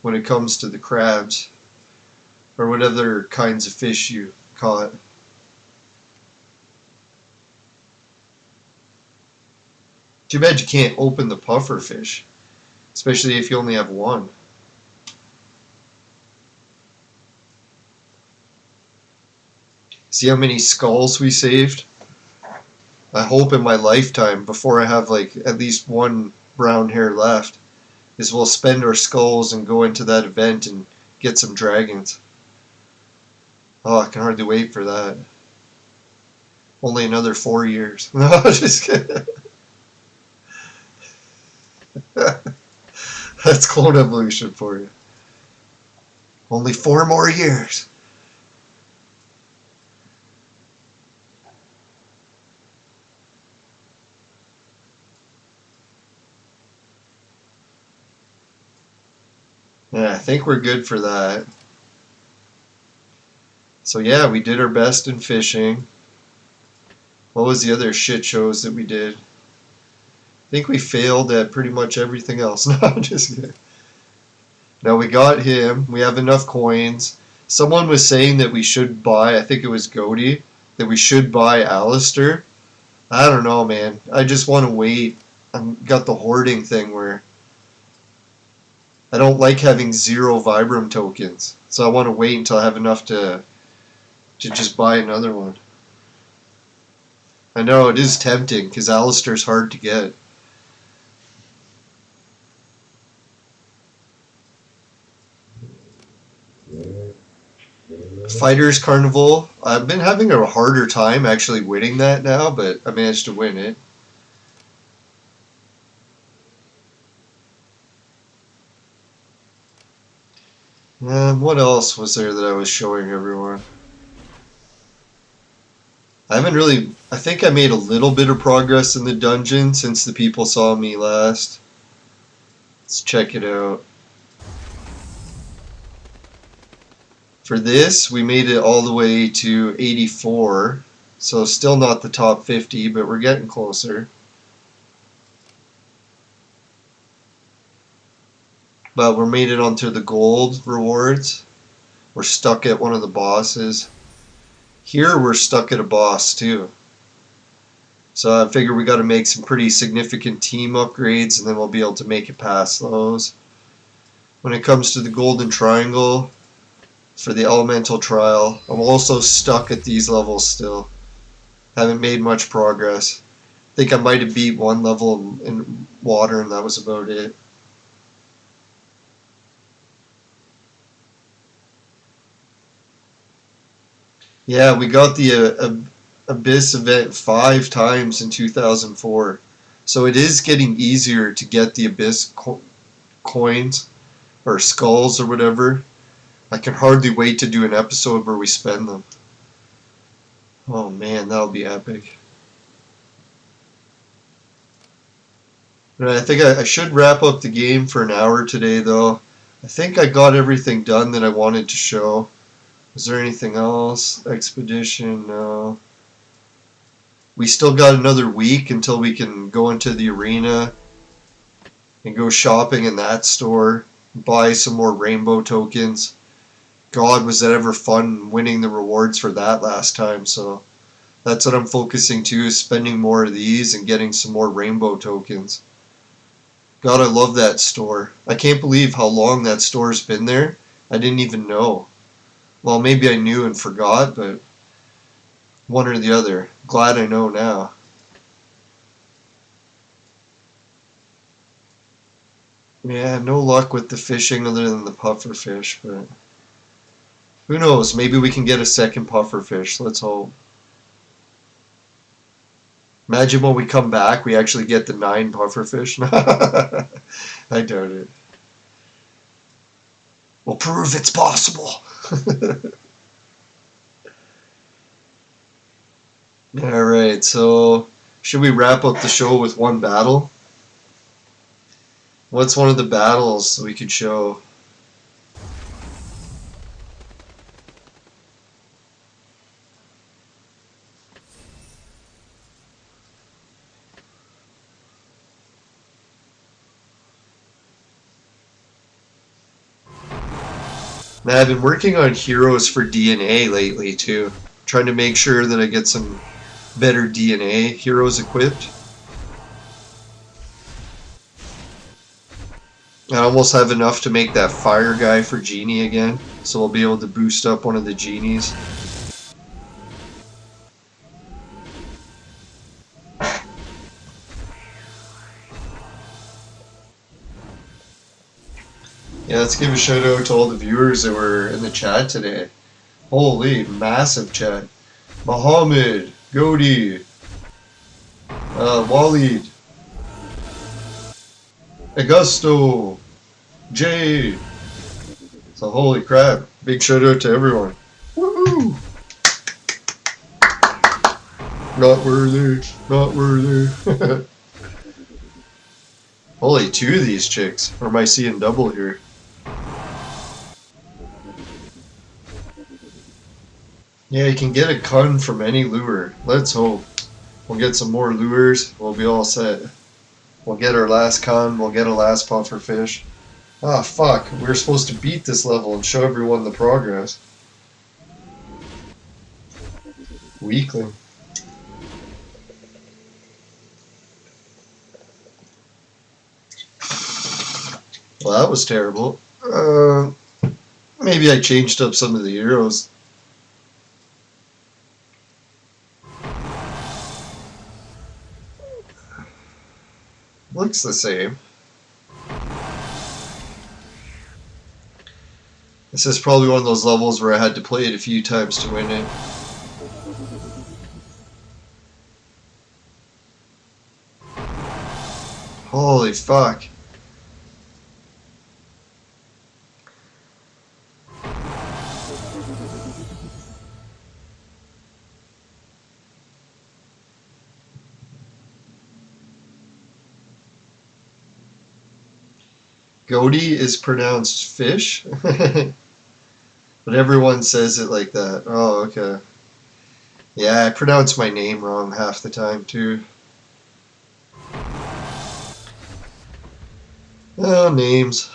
[SPEAKER 2] when it comes to the crabs or what other kinds of fish you caught. Too bad you can't open the puffer fish, especially if you only have one. See how many skulls we saved? I hope in my lifetime, before I have like at least one brown hair left, is we'll spend our skulls and go into that event and get some dragons. Oh, I can hardly wait for that. Only another 4 years. No, just kidding. That's Clone Evolution for you. Only 4 more years. Yeah, I think we're good for that. So yeah, we did our best in fishing. What was the other shit shows that we did? I think we failed at pretty much everything else. No, I'm just kidding. Now we got him. We have enough coins. Someone was saying that we should buy, I think it was Goaty, that we should buy Alistair. I don't know, man. I just want to wait. I've got the hoarding thing where I don't like having 0 Vibram tokens. So I want to wait until I have enough to just buy another one. I know, it is tempting because Alistair's hard to get. Fighters Carnival. I've been having a harder time actually winning that now, but I managed to win it. What else was there that I was showing everyone? I think I made a little bit of progress in the dungeon since the people saw me last. Let's check it out. For this, we made it all the way to 84. So still not the top 50, but we're getting closer. But we're made it onto the gold rewards. We're stuck at one of the bosses. Here we're stuck at a boss too. So I figure we got to make some pretty significant team upgrades, and then we'll be able to make it past those. When it comes to the golden triangle for the elemental trial, I'm also stuck at these levels still. Haven't made much progress. I think I might have beat one level in water, and that was about it. Yeah, we got the Abyss event 5 times in 2004. So it is getting easier to get the Abyss coins or skulls or whatever. I can hardly wait to do an episode where we spend them. Oh man, that'll be epic. But I think I should wrap up the game for an hour today though. I think I got everything done that I wanted to show. Is there anything else? Expedition, no. We still got another week until we can go into the arena and go shopping in that store, buy some more rainbow tokens. God, was that ever fun winning the rewards for that last time, so that's what I'm focusing to, is spending more of these and getting some more rainbow tokens. God, I love that store. I can't believe how long that store's been there. I didn't even know. Well, maybe I knew and forgot, but one or the other. Glad I know now. Yeah, no luck with the fishing other than the puffer fish, but who knows? Maybe we can get a second puffer fish. Let's hope. Imagine when we come back, we actually get the 9 puffer fish. I doubt it. We'll prove it's possible. Alright, so should we wrap up the show with one battle? What's one of the battles we could show? Man, I've been working on heroes for DNA lately too. Trying to make sure that I get some better DNA heroes equipped. I almost have enough to make that fire guy for Genie again, so we'll be able to boost up one of the Genies. Yeah, let's give a shout out to all the viewers that were in the chat today. Holy, massive chat. Mohammed, Godi, Walid, Augusto, Jay. So holy crap, big shout out to everyone. Woohoo! Not worthy, not worthy. Holy, 2 of these chicks. Or am I seeing double here? Yeah, you can get a con from any lure. Let's hope. We'll get some more lures. We'll be all set. We'll get our last con. We'll get a last puffer fish. Ah, fuck. We were supposed to beat this level and show everyone the progress. Weakling. Well, that was terrible. Maybe I changed up some of the heroes. Looks the same. This is probably one of those levels where I had to play it a few times to win it. Holy fuck. Godi is pronounced fish, but everyone says it like that. Oh, okay. Yeah, I pronounce my name wrong half the time too. Oh, names.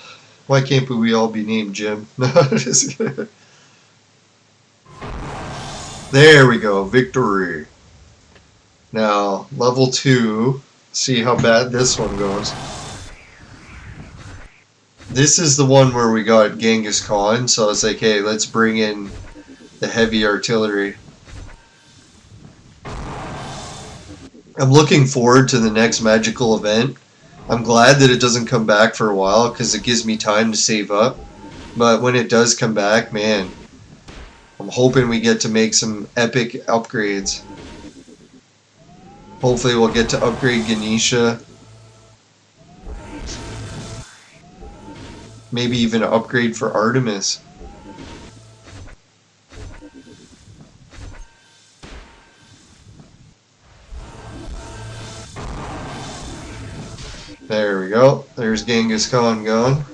[SPEAKER 2] Why can't we all be named Jim? No, just kidding. There we go, victory. Now, level 2. See how bad this one goes. This is the one where we got Genghis Khan, so I was like, hey, let's bring in the heavy artillery. I'm looking forward to the next magical event. I'm glad that it doesn't come back for a while because it gives me time to save up. But when it does come back, man, I'm hoping we get to make some epic upgrades. Hopefully we'll get to upgrade Ganesha. Maybe even an upgrade for Artemis. There we go. There's Genghis Khan gone.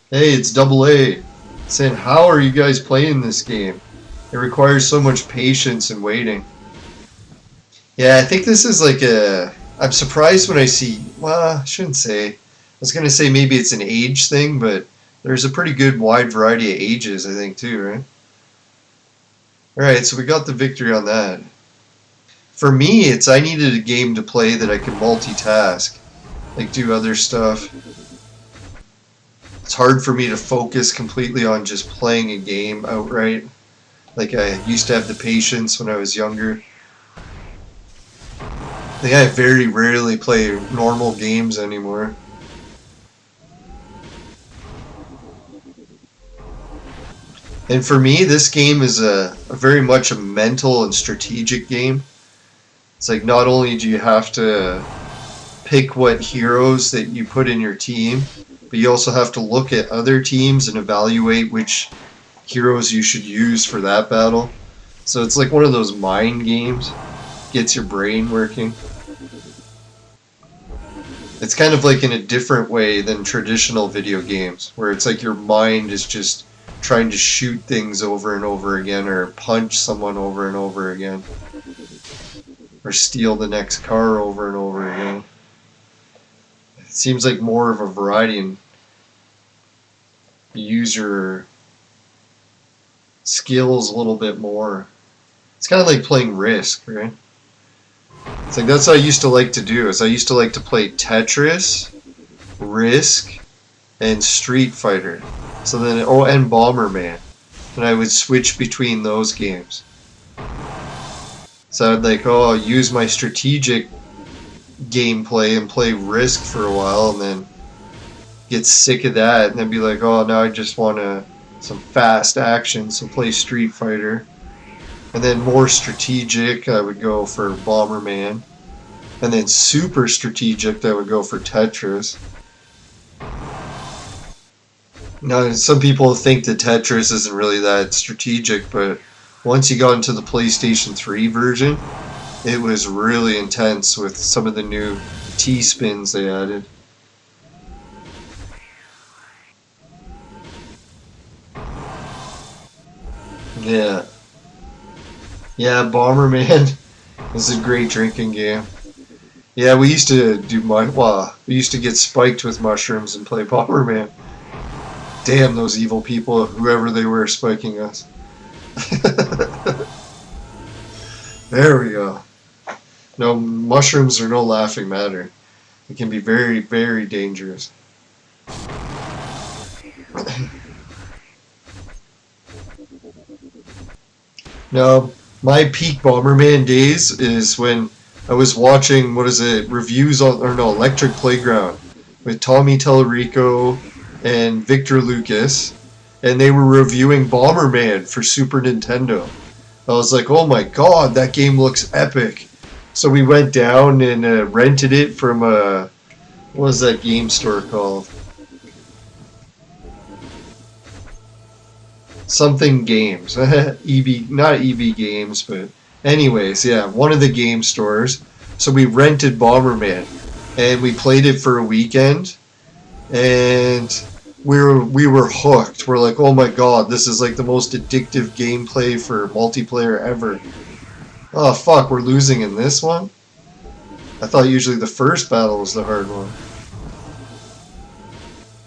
[SPEAKER 2] Hey, it's Double A. Saying, how are you guys playing this game? It requires so much patience and waiting. Yeah, I think this is like a... I'm surprised when I see... Well, I shouldn't say. I was going to say maybe it's an age thing, but there's a pretty good wide variety of ages, I think, too, right? Alright, so we got the victory on that. For me, it's I needed a game to play that I could multitask. Like, do other stuff. It's hard for me to focus completely on just playing a game outright. Like I used to have the patience when I was younger. I think I very rarely play normal games anymore. And for me, this game is a very much a mental and strategic game. It's like not only do you have to pick what heroes that you put in your team, but you also have to look at other teams and evaluate which heroes you should use for that battle. So it's like one of those mind games. Gets your brain working. It's kind of like in a different way than traditional video games, where it's like your mind is just trying to shoot things over and over again, or punch someone over and over again, or steal the next car over and over again. It seems like more of a variety, and you use your skills a little bit more. It's kind of like playing Risk, right? It's like that's what I used to like to do. Is I used to like to play Tetris, Risk, and Street Fighter. So then, and Bomberman, and I would switch between those games. So I'd like, I'll use my strategic gameplay and play Risk for a while, and then get sick of that, and then be like, oh, now I just want some fast action, so play Street Fighter. And then more strategic, I would go for Bomberman. And then super strategic, I would go for Tetris. Now, some people think that Tetris isn't really that strategic, but once you got into the PlayStation 3 version, it was really intense with some of the new T-spins they added. Yeah. Yeah, Bomberman is a great drinking game. Yeah, we used to do we used to get spiked with mushrooms and play Bomberman. Damn those evil people, whoever they were spiking us. There we go. No, mushrooms are no laughing matter. It can be very, very dangerous. Now, my peak Bomberman days is when I was watching, reviews on, Electric Playground with Tommy Tallarico and Victor Lucas, and they were reviewing Bomberman for Super Nintendo. I was like, oh my god, that game looks epic. So we went down and rented it from what was that game store called? Something Games. EB, not EB Games, but anyways, yeah, one of the game stores. So we rented Bomberman, and we played it for a weekend, and we were hooked. We're like, oh my god, this is like the most addictive gameplay for multiplayer ever. Oh fuck, we're losing in this one? I thought usually the first battle was the hard one.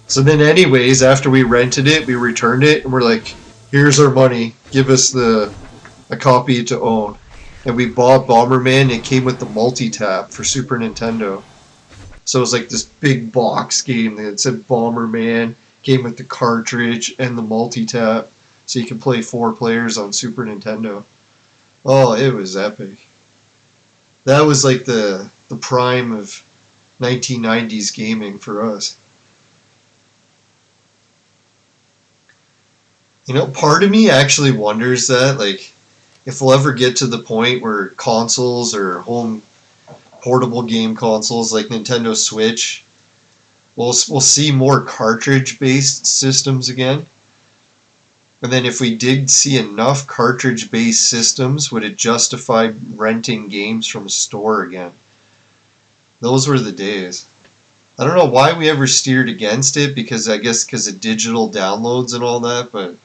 [SPEAKER 2] So then anyways, after we rented it, we returned it, and we're like, here's our money, give us a copy to own. And we bought Bomberman. It came with the multi-tap for Super Nintendo. So it was like this big box game that said Bomberman, came with the cartridge and the multi-tap, so you could play 4 players on Super Nintendo. Oh, it was epic. That was like the prime of 1990s gaming for us. You know, part of me actually wonders that, like, if we'll ever get to the point where consoles or home portable game consoles like Nintendo Switch, we'll see more cartridge-based systems again. And then if we did see enough cartridge-based systems, would it justify renting games from a store again? Those were the days. I don't know why we ever steered against it, because I guess because of digital downloads and all that, but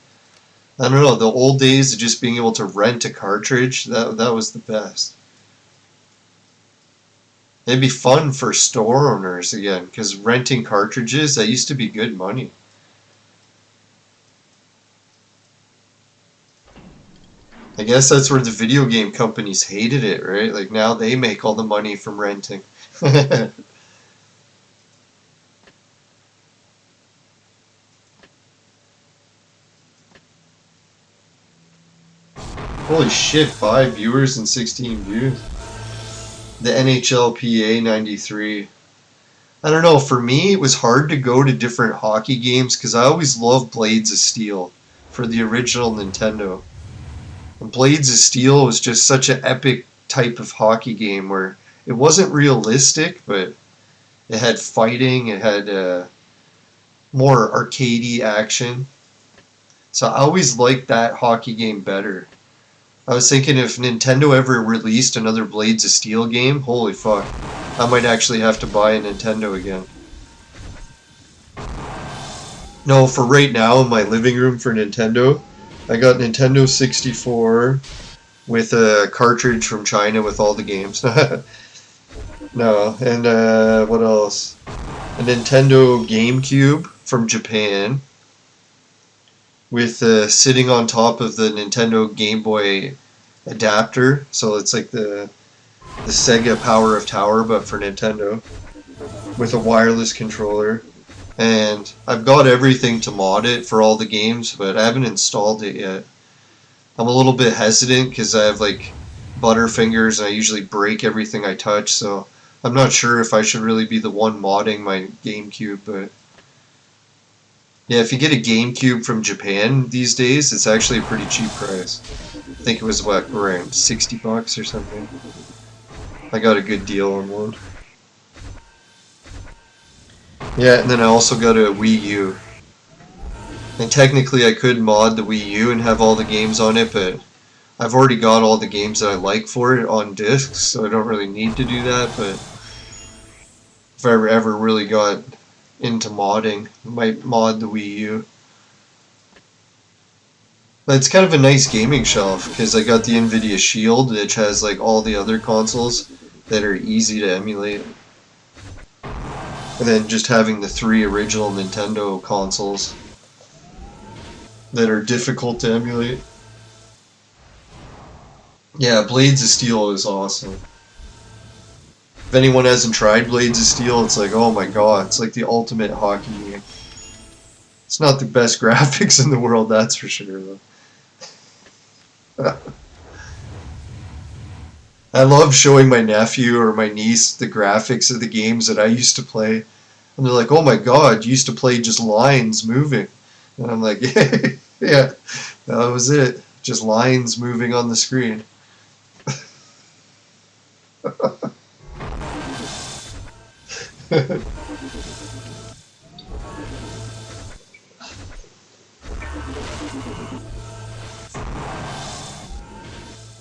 [SPEAKER 2] I don't know, the old days of just being able to rent a cartridge, that was the best. It'd be fun for store owners again, because renting cartridges, that used to be good money. I guess that's where the video game companies hated it, right? Like now they make all the money from renting. Holy shit, 5 viewers and 16 views. The NHLPA 93. I don't know, for me it was hard to go to different hockey games because I always loved Blades of Steel for the original Nintendo. And Blades of Steel was just such an epic type of hockey game where it wasn't realistic, but it had fighting, it had more arcadey action. So I always liked that hockey game better. I was thinking if Nintendo ever released another Blades of Steel game, holy fuck, I might actually have to buy a Nintendo again. No, for right now in my living room for Nintendo, I got Nintendo 64 with a cartridge from China with all the games. No, and what else? A Nintendo GameCube from Japan with sitting on top of the Nintendo Game Boy adapter, so it's like the Sega Power of Tower but for Nintendo, with a wireless controller. And I've got everything to mod it for all the games, but I haven't installed it yet. I'm a little bit hesitant because I have like butterfingers and I usually break everything I touch, so I'm not sure if I should really be the one modding my GameCube, but yeah, if you get a GameCube from Japan these days, it's actually a pretty cheap price. I think it was, what, around $60 or something. I got a good deal on one. Yeah, and then I also got a Wii U. And technically I could mod the Wii U and have all the games on it, but I've already got all the games that I like for it on discs, so I don't really need to do that, but if I ever really got into modding, I might mod the Wii U. But it's kind of a nice gaming shelf, because I got the NVIDIA Shield, which has like all the other consoles that are easy to emulate. And then just having the 3 original Nintendo consoles that are difficult to emulate. Yeah, Blades of Steel is awesome. If anyone hasn't tried Blades of Steel, it's like, oh my god, it's like the ultimate hockey game. It's not the best graphics in the world, that's for sure, though. I love showing my nephew or my niece the graphics of the games that I used to play. And they're like, oh my god, you used to play just lines moving. And I'm like, yeah, that was it. Just lines moving on the screen.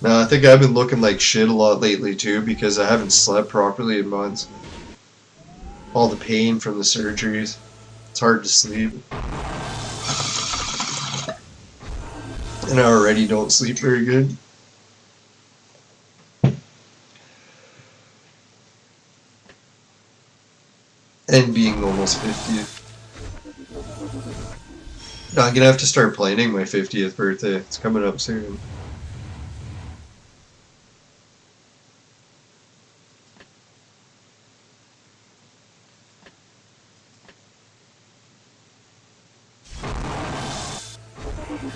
[SPEAKER 2] No, I think I've been looking like shit a lot lately too because I haven't slept properly in months. All the pain from the surgeries. It's hard to sleep. And I already don't sleep very good. And being almost 50. No, I'm gonna have to start planning my 50th birthday. It's coming up soon.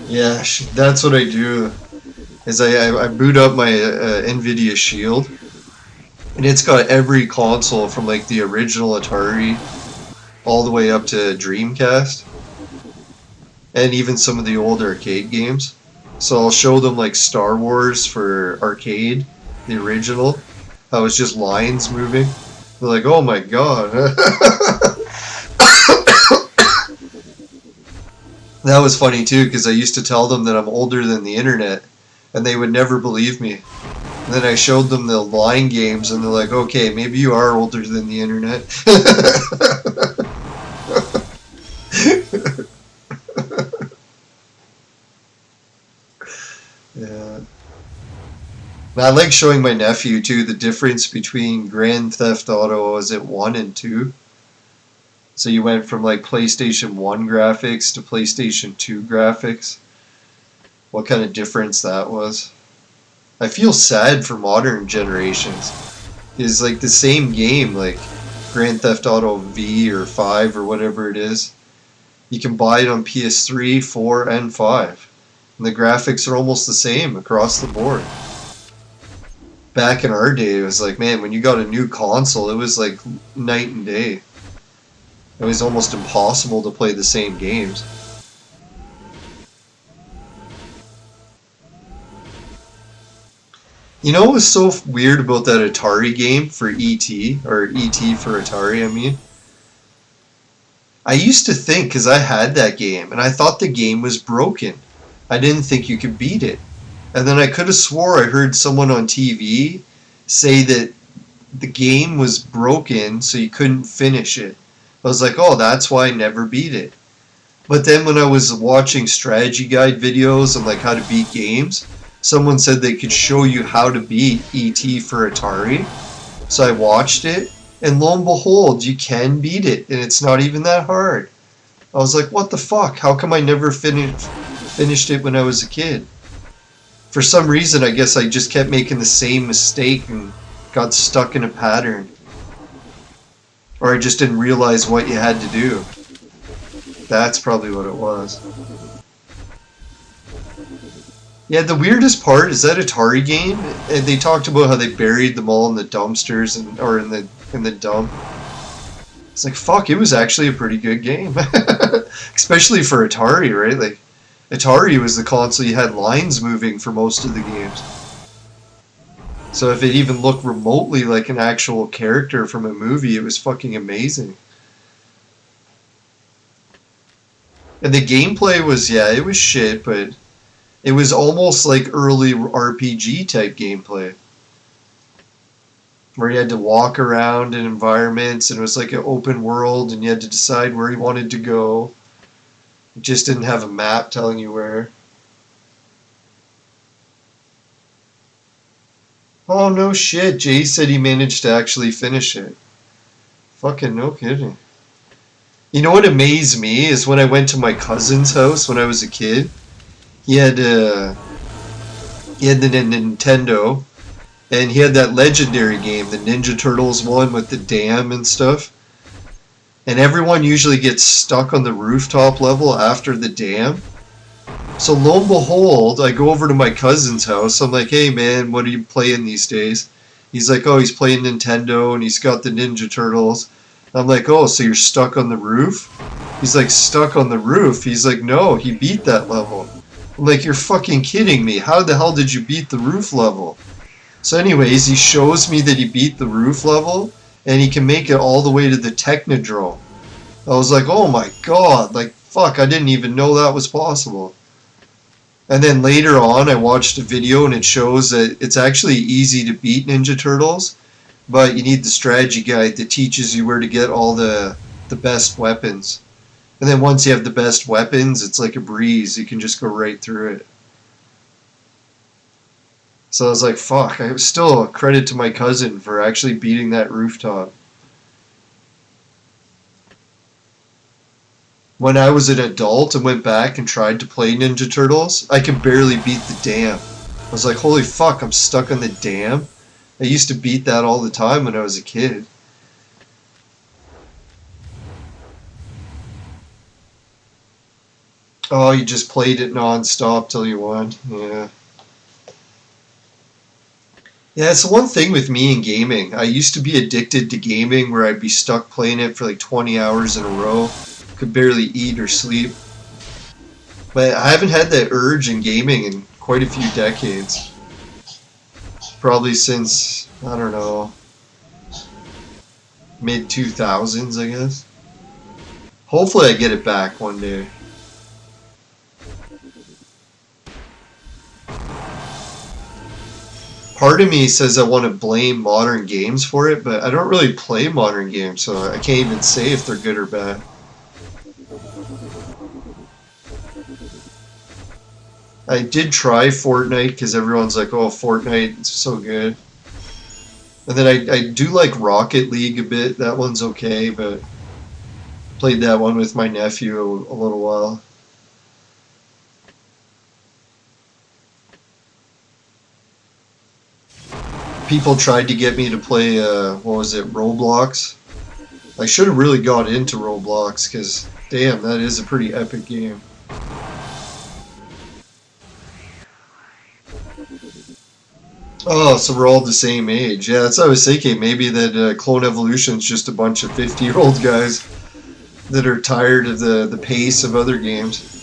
[SPEAKER 2] Yeah, that's what I do. Is I boot up my NVIDIA Shield, and it's got every console from like the original Atari all the way up to Dreamcast, and even some of the old arcade games. So I'll show them like Star Wars for arcade, the original, how it's just lines moving. They're like, oh my god. That was funny too, because I used to tell them that I'm older than the internet, and they would never believe me. And then I showed them the line games, and they're like, okay, maybe you are older than the internet. Yeah. I like showing my nephew too the difference between Grand Theft Auto, was it 1 and 2? So you went from like PlayStation 1 graphics to PlayStation 2 graphics. What kind of difference that was. I feel sad for modern generations. It's like the same game, like Grand Theft Auto V or 5 or whatever it is. You can buy it on PS3, 4, and 5. And the graphics are almost the same across the board. Back in our day, it was like, man, when you got a new console, it was like night and day. It was almost impossible to play the same games. You know what was so weird about that Atari game for ET, or ET for Atari, I mean? I used to think, because I had that game, and I thought the game was broken. I didn't think you could beat it. And then I could have swore I heard someone on TV say that the game was broken, so you couldn't finish it. I was like, oh, that's why I never beat it. But then when I was watching strategy guide videos on like how to beat games, someone said they could show you how to beat ET for Atari. So I watched it, and lo and behold, you can beat it, and it's not even that hard. I was like, what the fuck? How come I never finished it when I was a kid? For some reason, I guess I just kept making the same mistake and got stuck in a pattern. Or I just didn't realize what you had to do. That's probably what it was. Yeah, the weirdest part is that Atari game, and they talked about how they buried them all in the dumpsters and or in the dump. It's like, fuck, it was actually a pretty good game. Especially for Atari, right? Like, Atari was the console you had lines moving for most of the games. So if it even looked remotely like an actual character from a movie, it was fucking amazing. And the gameplay was, yeah, it was shit, but it was almost like early RPG type gameplay. Where you had to walk around in environments, and it was like an open world, and you had to decide where you wanted to go. It just didn't have a map telling you where. Oh, no shit. Jay said he managed to actually finish it. Fucking no kidding. You know what amazed me is when I went to my cousin's house when I was a kid. He had the Nintendo, and he had that legendary game, the Ninja Turtles one with the dam and stuff. And everyone usually gets stuck on the rooftop level after the dam. So lo and behold, I go over to my cousin's house. I'm like, hey man, what are you playing these days? He's like, oh, he's playing Nintendo and he's got the Ninja Turtles. I'm like, oh, so you're stuck on the roof? He's like, stuck on the roof? He's like, no, he beat that level. I'm like, you're fucking kidding me. How the hell did you beat the roof level? So anyways, he shows me that he beat the roof level and he can make it all the way to the Technodrome. I was like, oh my god, like, fuck, I didn't even know that was possible. And then later on, I watched a video and it shows that it's actually easy to beat Ninja Turtles, but you need the strategy guide that teaches you where to get all the best weapons. And then once you have the best weapons, it's like a breeze. You can just go right through it. So I was like, fuck, I was still a credit to my cousin for actually beating that rooftop. When I was an adult and went back and tried to play Ninja Turtles, I could barely beat the dam. I was like, holy fuck, I'm stuck on the dam? I used to beat that all the time when I was a kid. Oh, you just played it non-stop till you won. Yeah. Yeah, it's the one thing with me in gaming. I used to be addicted to gaming where I'd be stuck playing it for like 20 hours in a row. Could barely eat or sleep. But I haven't had that urge in gaming in quite a few decades. Probably since, I don't know, mid-2000s, I guess. Hopefully I get it back one day. Part of me says I want to blame modern games for it, but I don't really play modern games, so I can't even say if they're good or bad. I did try Fortnite because everyone's like, oh, Fortnite, it's so good. And then I do like Rocket League a bit. That one's okay, but played that one with my nephew a little while. People tried to get me to play, what was it, Roblox? I should have really got into Roblox because, damn, that is a pretty epic game. Oh, so we're all the same age. Yeah, that's what I was thinking. Maybe that Clone Evolution's just a bunch of 50-year-old guys that are tired of the pace of other games.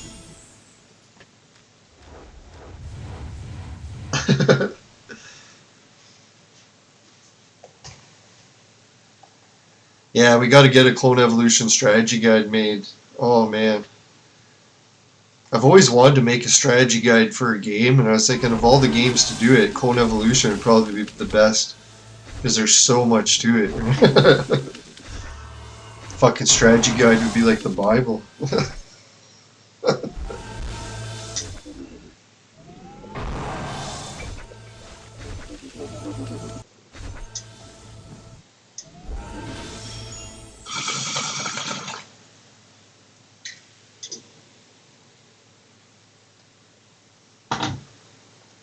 [SPEAKER 2] Yeah, we got to get a Clone Evolution strategy guide made. Oh, man. I've always wanted to make a strategy guide for a game, and I was thinking of all the games to do it, Clone Evolution would probably be the best. Because there's so much to it. Fucking strategy guide would be like the Bible.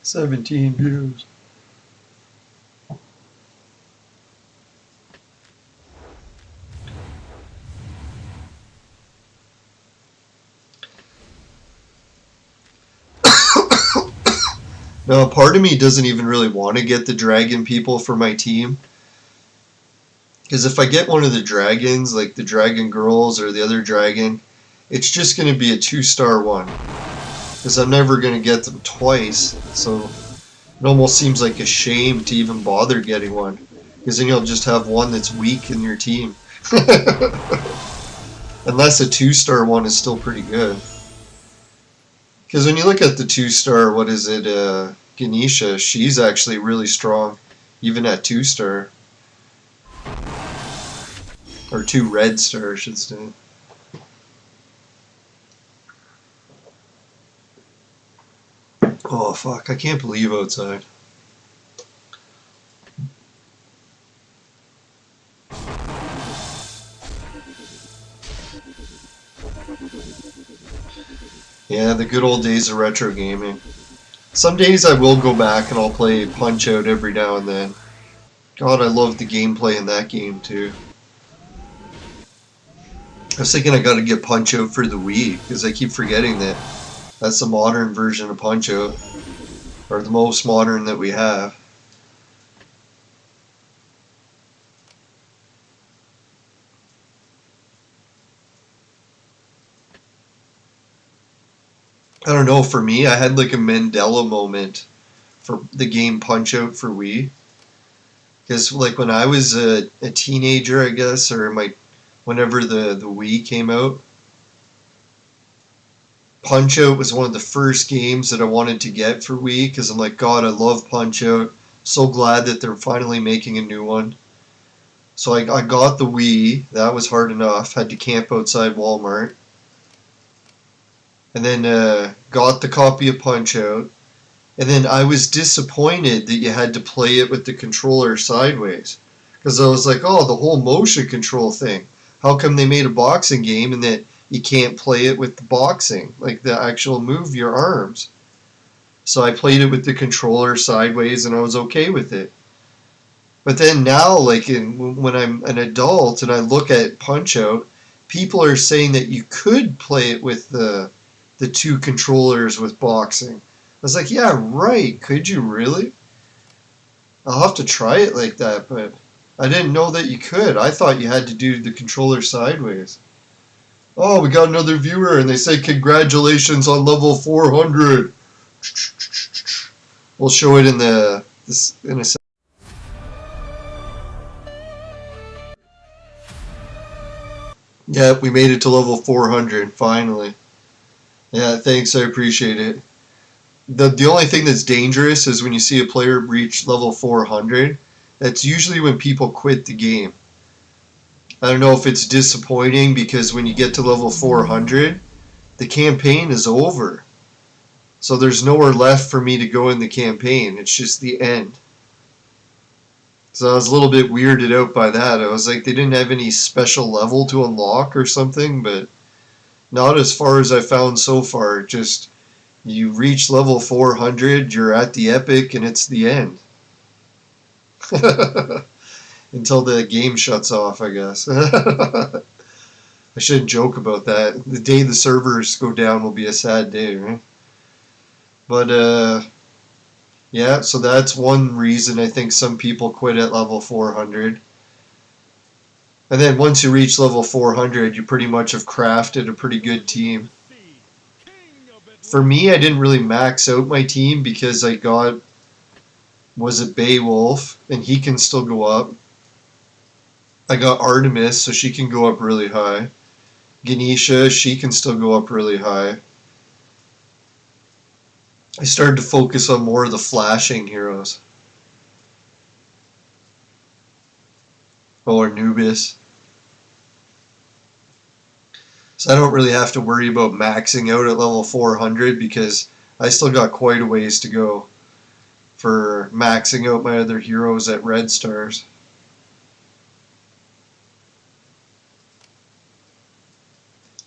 [SPEAKER 2] $17 views. Now, part of me doesn't even really want to get the dragon people for my team. Because if I get one of the dragons, like the dragon girls or the other dragon, it's just going to be a 2-star one. Because I'm never going to get them twice, so it almost seems like a shame to even bother getting one. Because then you'll just have one that's weak in your team. Unless a 2-star one is still pretty good. Because when you look at the 2-star, what is it, Ganesha, she's actually really strong, even at 2-star. Or 2 red star, I should say. Oh fuck, I can't believe outside. Yeah, the good old days of retro gaming. Some days I will go back and I'll play Punch-Out every now and then. God, I love the gameplay in that game too. I was thinking I gotta get Punch-Out for the Wii, because I keep forgetting that that's the modern version of Punch-Out, or the most modern that we have. I don't know, for me, I had like a Mandela moment for the game Punch-Out for Wii. Because like when I was a teenager, I guess, or whenever the Wii came out, Punch-Out was one of the first games that I wanted to get for Wii, because I'm like, God, I love Punch-Out. So glad that they're finally making a new one. So I got the Wii. That was hard enough. Had to camp outside Walmart. and then got the copy of Punch-Out, and then I was disappointed that you had to play it with the controller sideways, because I was like, oh, the whole motion control thing. How come they made a boxing game and that you can't play it with the boxing, like the actual move your arms? So I played it with the controller sideways, and I was okay with it. But then now, like when I'm an adult and I look at Punch-Out, people are saying that you could play it with the two controllers with boxing. I was like, yeah, right. Could you really? I'll have to try it like that, but I didn't know that you could. I thought you had to do the controller sideways. Oh, we got another viewer, and they say congratulations on level 400. We'll show it in a second. Yeah, we made it to level 400 finally. Yeah, thanks. I appreciate it. The only thing that's dangerous is when you see a player reach level 400. That's usually when people quit the game. I don't know if it's disappointing because when you get to level 400, the campaign is over. So there's nowhere left for me to go in the campaign. It's just the end. So I was a little bit weirded out by that. I was like, they didn't have any special level to unlock or something, but not as far as I found so far. Just you reach level 400, you're at the epic, and it's the end. Until the game shuts off, I guess. I shouldn't joke about that. The day the servers go down will be a sad day, right? But, yeah, so that's one reason I think some people quit at level 400. And then once you reach level 400, you pretty much have crafted a pretty good team. For me, I didn't really max out my team because I got, was it Beowulf, and he can still go up. I got Artemis, so she can go up really high. Ganesha, she can still go up really high. I started to focus on more of the flashing heroes. Or Anubis. So I don't really have to worry about maxing out at level 400 because I still got quite a ways to go for maxing out my other heroes at red stars.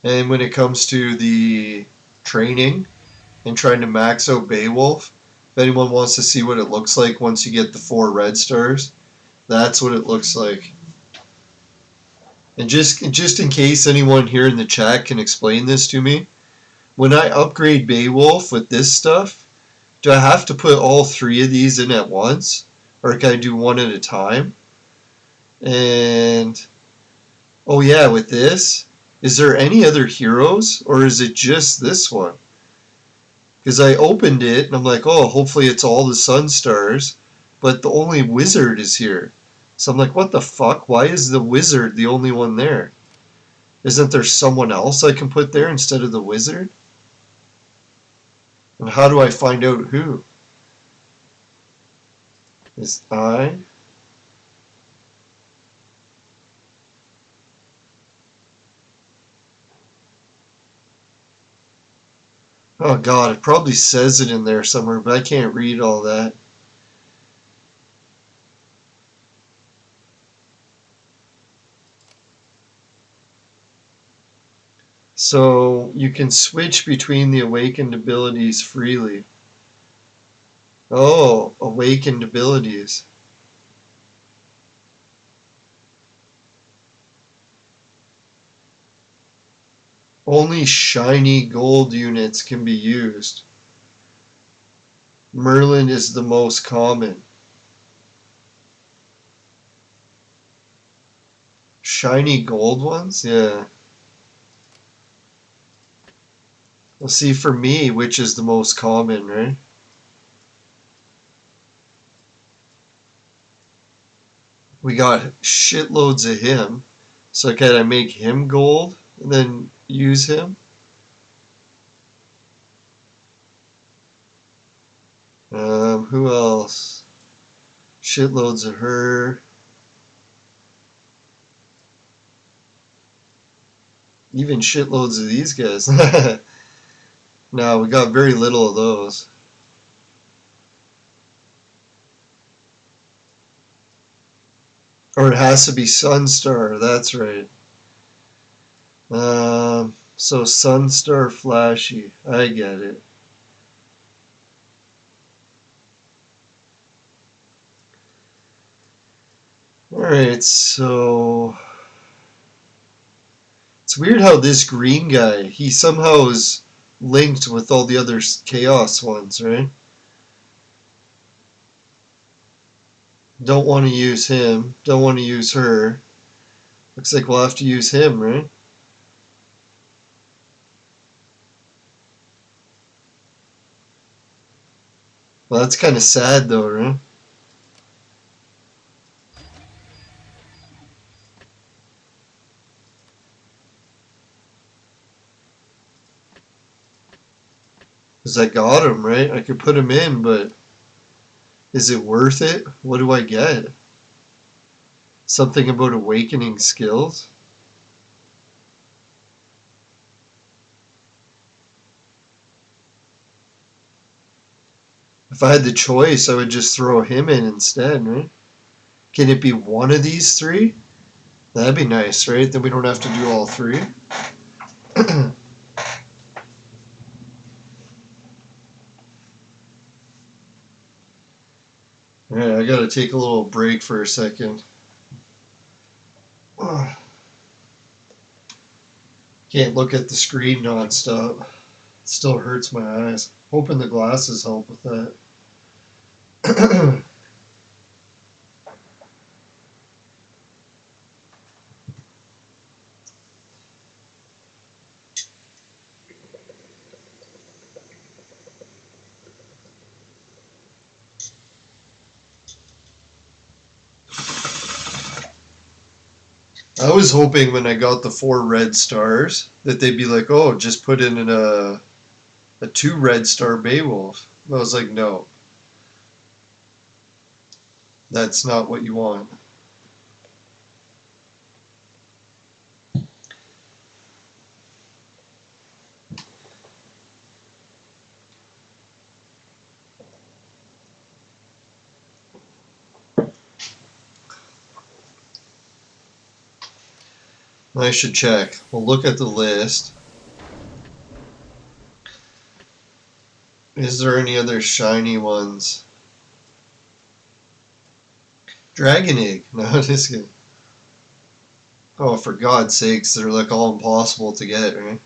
[SPEAKER 2] And when it comes to the training and trying to max out Beowulf, if anyone wants to see what it looks like once you get the 4 red stars, that's what it looks like. And just in case anyone here in the chat can explain this to me, when I upgrade Beowulf with this stuff, do I have to put all 3 of these in at once? Or can I do one at a time? And, oh yeah, with this, is there any other heroes? Or is it just this one? Because I opened it and I'm like, oh, hopefully it's all the sun stars, but the only wizard is here. So I'm like, what the fuck? Why is the wizard the only one there? Isn't there someone else I can put there instead of the wizard? And how do I find out who? Is I? Oh god, it probably says it in there somewhere, but I can't read all that. So you can switch between the awakened abilities freely. Oh, awakened abilities. Only shiny gold units can be used. Merlin is the most common. Shiny gold ones? Yeah. We'll see for me which is the most common, right? We got shitloads of him. So can I make him gold and then use him? Who else? Shitloads of her. Even shitloads of these guys. No, we got very little of those. Or it has to be Sunstar, that's right. So Sunstar Flashy, I get it. Alright, so it's weird how this green guy, he somehow is linked with all the other Chaos ones, right? Don't want to use him, don't want to use her. Looks like we'll have to use him, right? Well, that's kind of sad though, right? Because I got him, right? I could put him in, but is it worth it? What do I get? Something about awakening skills? If I had the choice, I would just throw him in instead, right? Can it be one of these three? That'd be nice, right? Then we don't have to do all three. Alright, I gotta take a little break for a second. Can't look at the screen non-stop. It still hurts my eyes. Hoping the glasses help with that. I was hoping when I got the 4 red stars that they'd be like, oh, just put in a 2 red star Beowulf. I was like, no. That's not what you want. I should check. We'll look at the list. Is there any other shiny ones? Dragon Egg. No, just kidding. Oh, for God's sakes, they're like all impossible to get, right?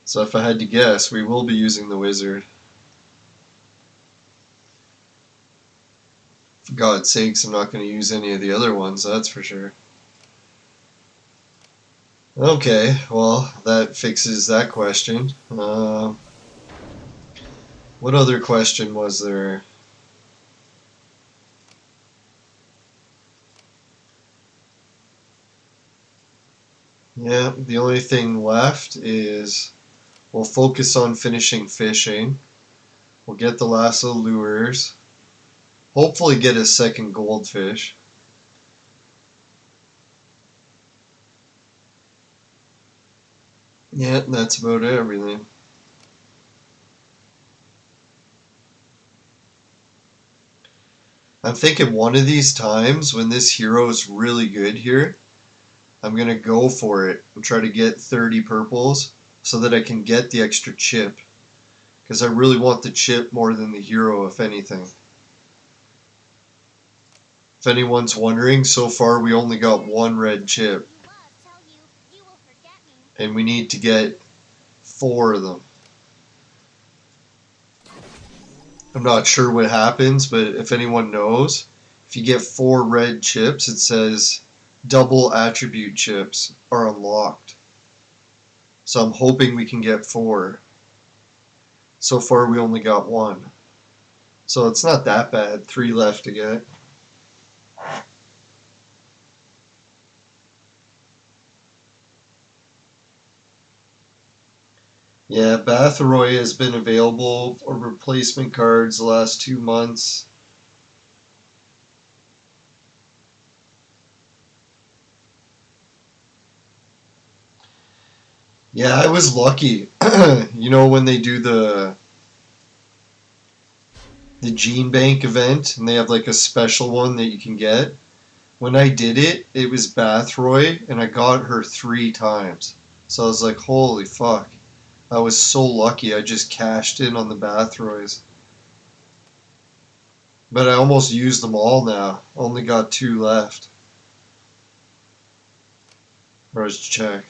[SPEAKER 2] So if I had to guess, we will be using the wizard. For God's sakes, I'm not going to use any of the other ones, that's for sure. Okay, well, that fixes that question. What other question was there? Yeah, the only thing left is we'll focus on finishing fishing. We'll get the lasso lures. Hopefully get a second goldfish. Yeah, that's about everything. I'm thinking one of these times when this hero is really good here, I'm going to go for it and try to get 30 purples so that I can get the extra chip. Because I really want the chip more than the hero, if anything. If anyone's wondering, so far we only got 1 red chip. And we need to get 4 of them. I'm not sure what happens, but if anyone knows, if you get 4 red chips, it says double attribute chips are unlocked. So I'm hoping we can get 4. So far we only got 1. So it's not that bad. 3 left to get. Yeah, Bathroy has been available for replacement cards the last 2 months. Yeah, I was lucky. You know when they do the Gene Bank event and they have like a special one that you can get. When I did it, it was Bathroy and I got her 3 times. So I was like, holy fuck. I was so lucky. I just cashed in on the Bathroys. But I almost used them all now. Only got 2 left. Or let's check.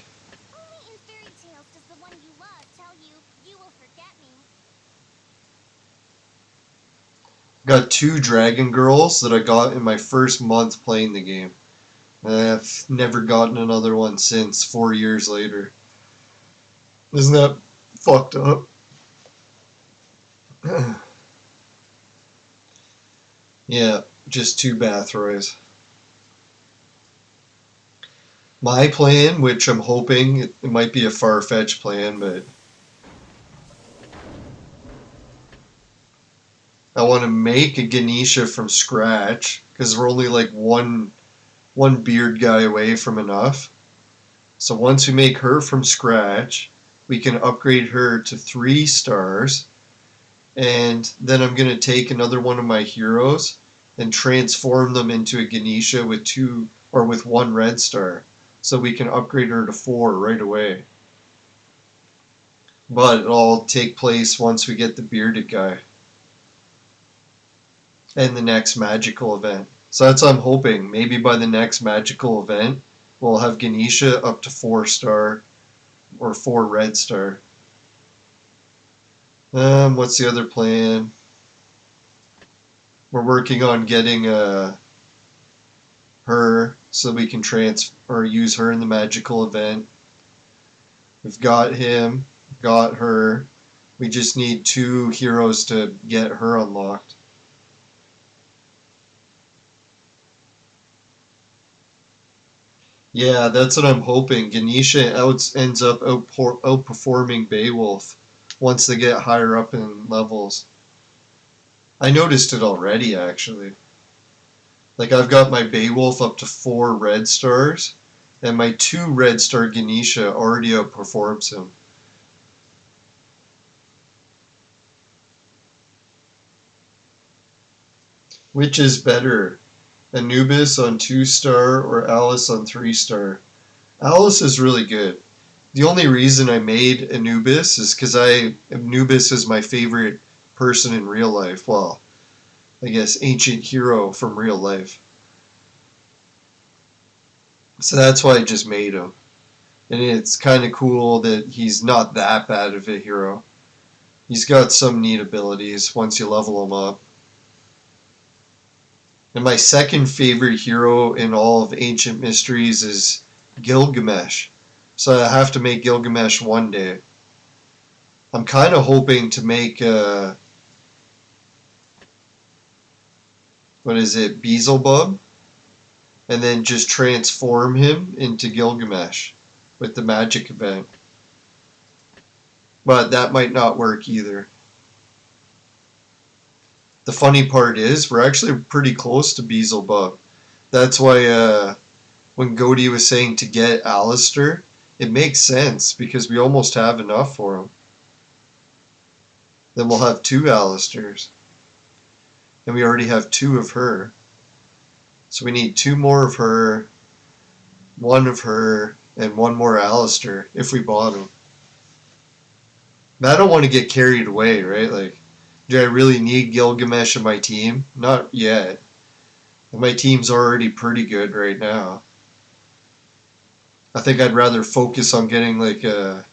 [SPEAKER 4] Only in fairy tales does the one you love tell you, you will forget me.
[SPEAKER 2] Got 2 Dragon Girls that I got in my first month playing the game. And I've never gotten another one since, 4 years later. Isn't that fucked up? Yeah, just 2 Bathroys. My plan, which I'm hoping, it might be a far-fetched plan, but I want to make a Ganesha from scratch, because we're only like one beard guy away from enough. So once we make her from scratch, we can upgrade her to 3 stars, and then I'm going to take another one of my heroes and transform them into a Ganesha with 2 or with 1 red star. So we can upgrade her to 4 right away. But it'll all take place once we get the bearded guy. And the next magical event. So that's what I'm hoping. Maybe by the next magical event, we'll have Ganesha up to 4 star or 4 red star. What's the other plan? We're working on getting her so we can use her in the magical event. We've got him, got her. We just need 2 heroes to get her unlocked. Yeah, that's what I'm hoping. Ganesha ends up outperforming Beowulf once they get higher up in levels. I noticed it already, actually. Like, I've got my Beowulf up to 4 red stars, and my 2 red star Ganesha already outperforms him. Which is better, Anubis on 2 star or Alice on 3 star? Alice is really good. The only reason I made Anubis is because Anubis is my favorite person in real life. Well, I guess ancient hero from real life. So that's why I just made him. And it's kind of cool that he's not that bad of a hero. He's got some neat abilities once you level him up. And my second favorite hero in all of Ancient Mysteries is Gilgamesh. So I have to make Gilgamesh one day. I'm kind of hoping to make Beelzebub, and then just transform him into Gilgamesh with the magic event. But that might not work either. The funny part is, we're actually pretty close to Beelzebub. That's why when Goaty was saying to get Alistair, it makes sense, because we almost have enough for him. Then we'll have 2 Alistairs. And we already have 2 of her. So we need 2 more of her, 1 of her, and 1 more Alistair if we bought him. But I don't want to get carried away, right? Like, do I really need Gilgamesh in my team? Not yet. My team's already pretty good right now. I think I'd rather focus on getting like a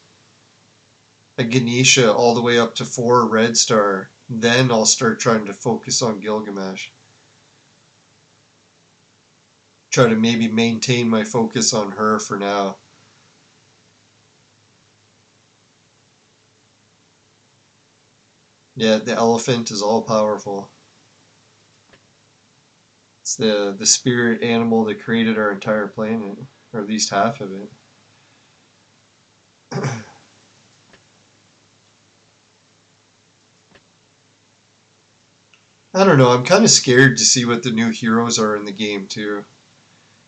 [SPEAKER 2] Ganesha all the way up to 4 red star. Then I'll start trying to focus on Gilgamesh. Try to maybe maintain my focus on her for now. Yeah, the elephant is all powerful. It's the spirit animal that created our entire planet, or at least half of it. I don't know, I'm kind of scared to see what the new heroes are in the game too.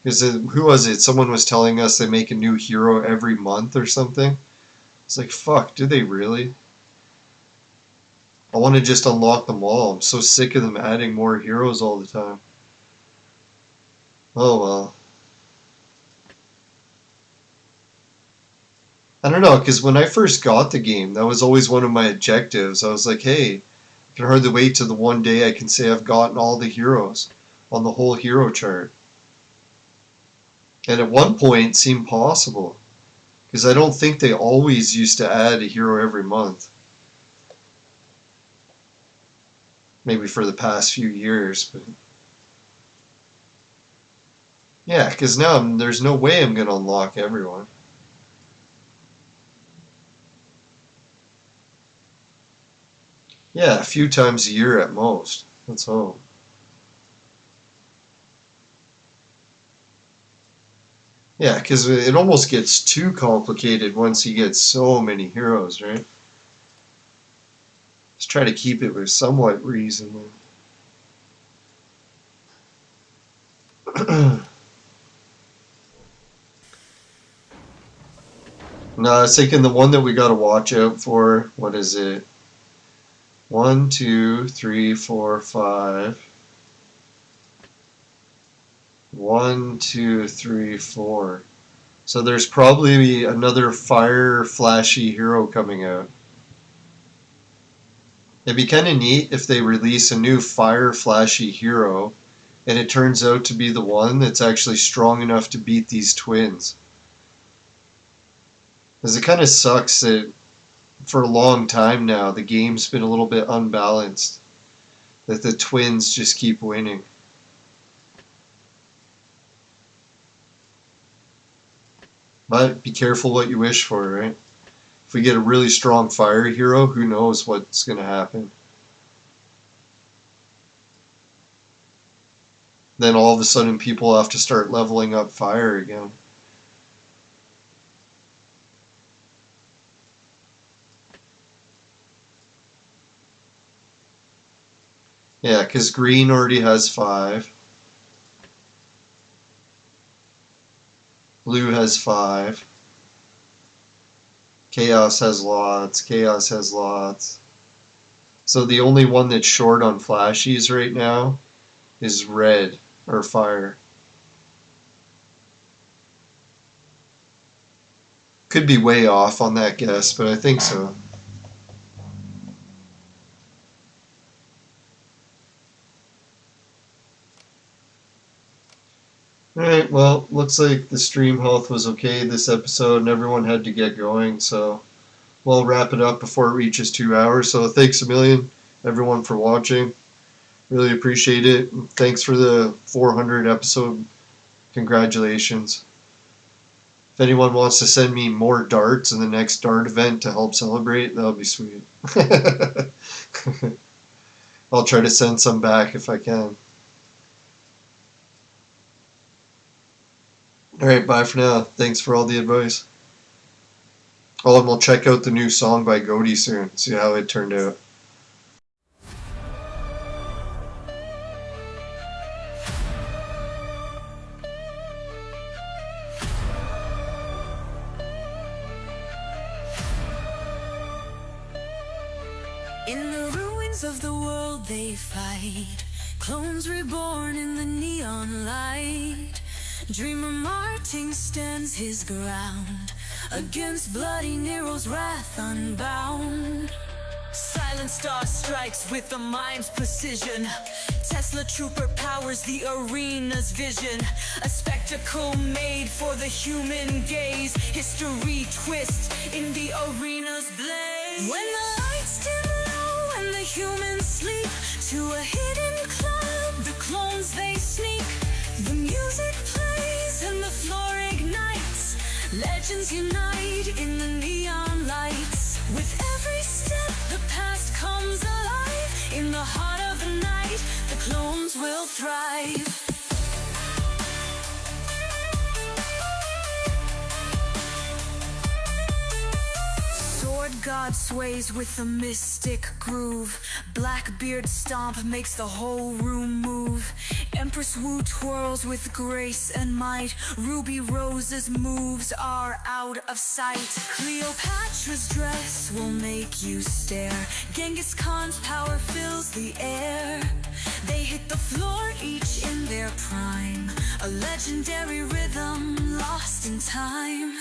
[SPEAKER 2] Because who was it? Someone was telling us they make a new hero every month or something. It's like, fuck, do they really? I want to just unlock them all. I'm so sick of them adding more heroes all the time. Oh well. I don't know, because when I first got the game, that was always one of my objectives. I was like, hey, I can hardly wait to the one day I can say I've gotten all the heroes on the whole hero chart. And at one point it seemed possible, because I don't think they always used to add a hero every month. Maybe for the past few years, but yeah, because now there's no way I'm going to unlock everyone. Yeah, a few times a year at most. Let's hope. Yeah, because it almost gets too complicated once you get so many heroes, right? Let's try to keep it with somewhat reasonable. No, I was thinking the one that we got to watch out for, what is it? 1, 2, 3, 4, 5. 1, 2, 3, 4. So there's probably another fire flashy hero coming out. It'd be kind of neat if they release a new fire flashy hero and it turns out to be the one that's actually strong enough to beat these twins. Because it kind of sucks that for a long time now the game's been a little bit unbalanced. That the twins just keep winning. But be careful what you wish for, right? If we get a really strong fire hero, who knows what's going to happen. Then all of a sudden people have to start leveling up fire again. Yeah, because green already has 5. Blue has 5. Chaos has lots. Chaos has lots. So the only one that's short on flashies right now is red, or fire. Could be way off on that guess, but I think so. Alright, well, looks like the stream health was okay this episode and everyone had to get going, so we'll wrap it up before it reaches 2 hours. So thanks a million, everyone, for watching. Really appreciate it. Thanks for the 400 episode. Congratulations. If anyone wants to send me more darts in the next dart event to help celebrate, that'll be sweet. I'll try to send some back if I can. Alright, bye for now. Thanks for all the advice. Oh, and we'll check out the new song by Goaty soon, see how it turned out.
[SPEAKER 1] In the ruins of the world they fight, clones reborn in the neon light. Dreamer Martin stands his ground against bloody Nero's wrath unbound. Silent star strikes with a mind's precision. Tesla trooper powers the arena's vision. A spectacle made for the human gaze. History twists in the arena's blaze. When the lights dim low and the humans sleep, to a hidden club the clones they sneak. The music plays and the floor ignites. Legends unite in the neon lights. With every step the past comes alive. In the heart of the night the clones will thrive. Sword god sways with a mystic groove. Blackbeard stomp makes the whole room move. Empress Wu twirls with grace and might. Ruby Rose's moves are out of sight. Cleopatra's dress will make you stare. Genghis Khan's power fills the air. They hit the floor each in their prime. A legendary rhythm lost in time.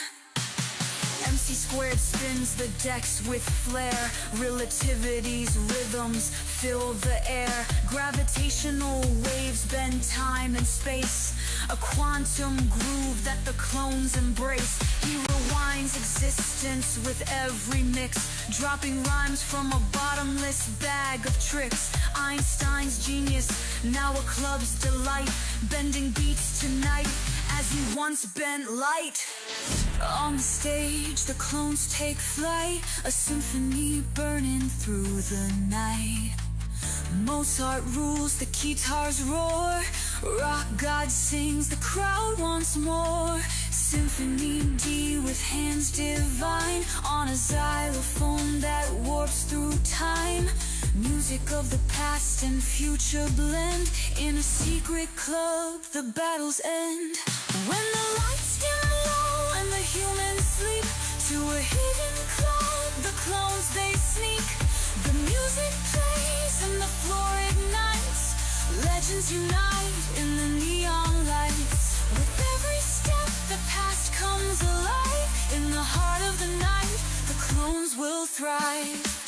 [SPEAKER 1] MC squared spins the decks with flair. Relativity's rhythms fill the air. Gravitational waves bend time and space. A quantum groove that the clones embrace. He rewinds existence with every mix, dropping rhymes from a bottomless bag of tricks. Einstein's genius, now a club's delight, bending beats tonight as he once bent light. On the stage, the clones take flight, a symphony burning through the night. Mozart rules, the guitars roar. Rock God sings, the crowd wants more. Symphony D with hands divine, on a xylophone that warps through time. Music of the past and future blend. In a secret club, the battles end. When the lights dim low and the humans sleep, to a hidden club, the clones they sneak. The music plays and the floor ignites. Legends unite in the neon lights. With every step, the past comes alive. In the heart of the night, the clones will thrive.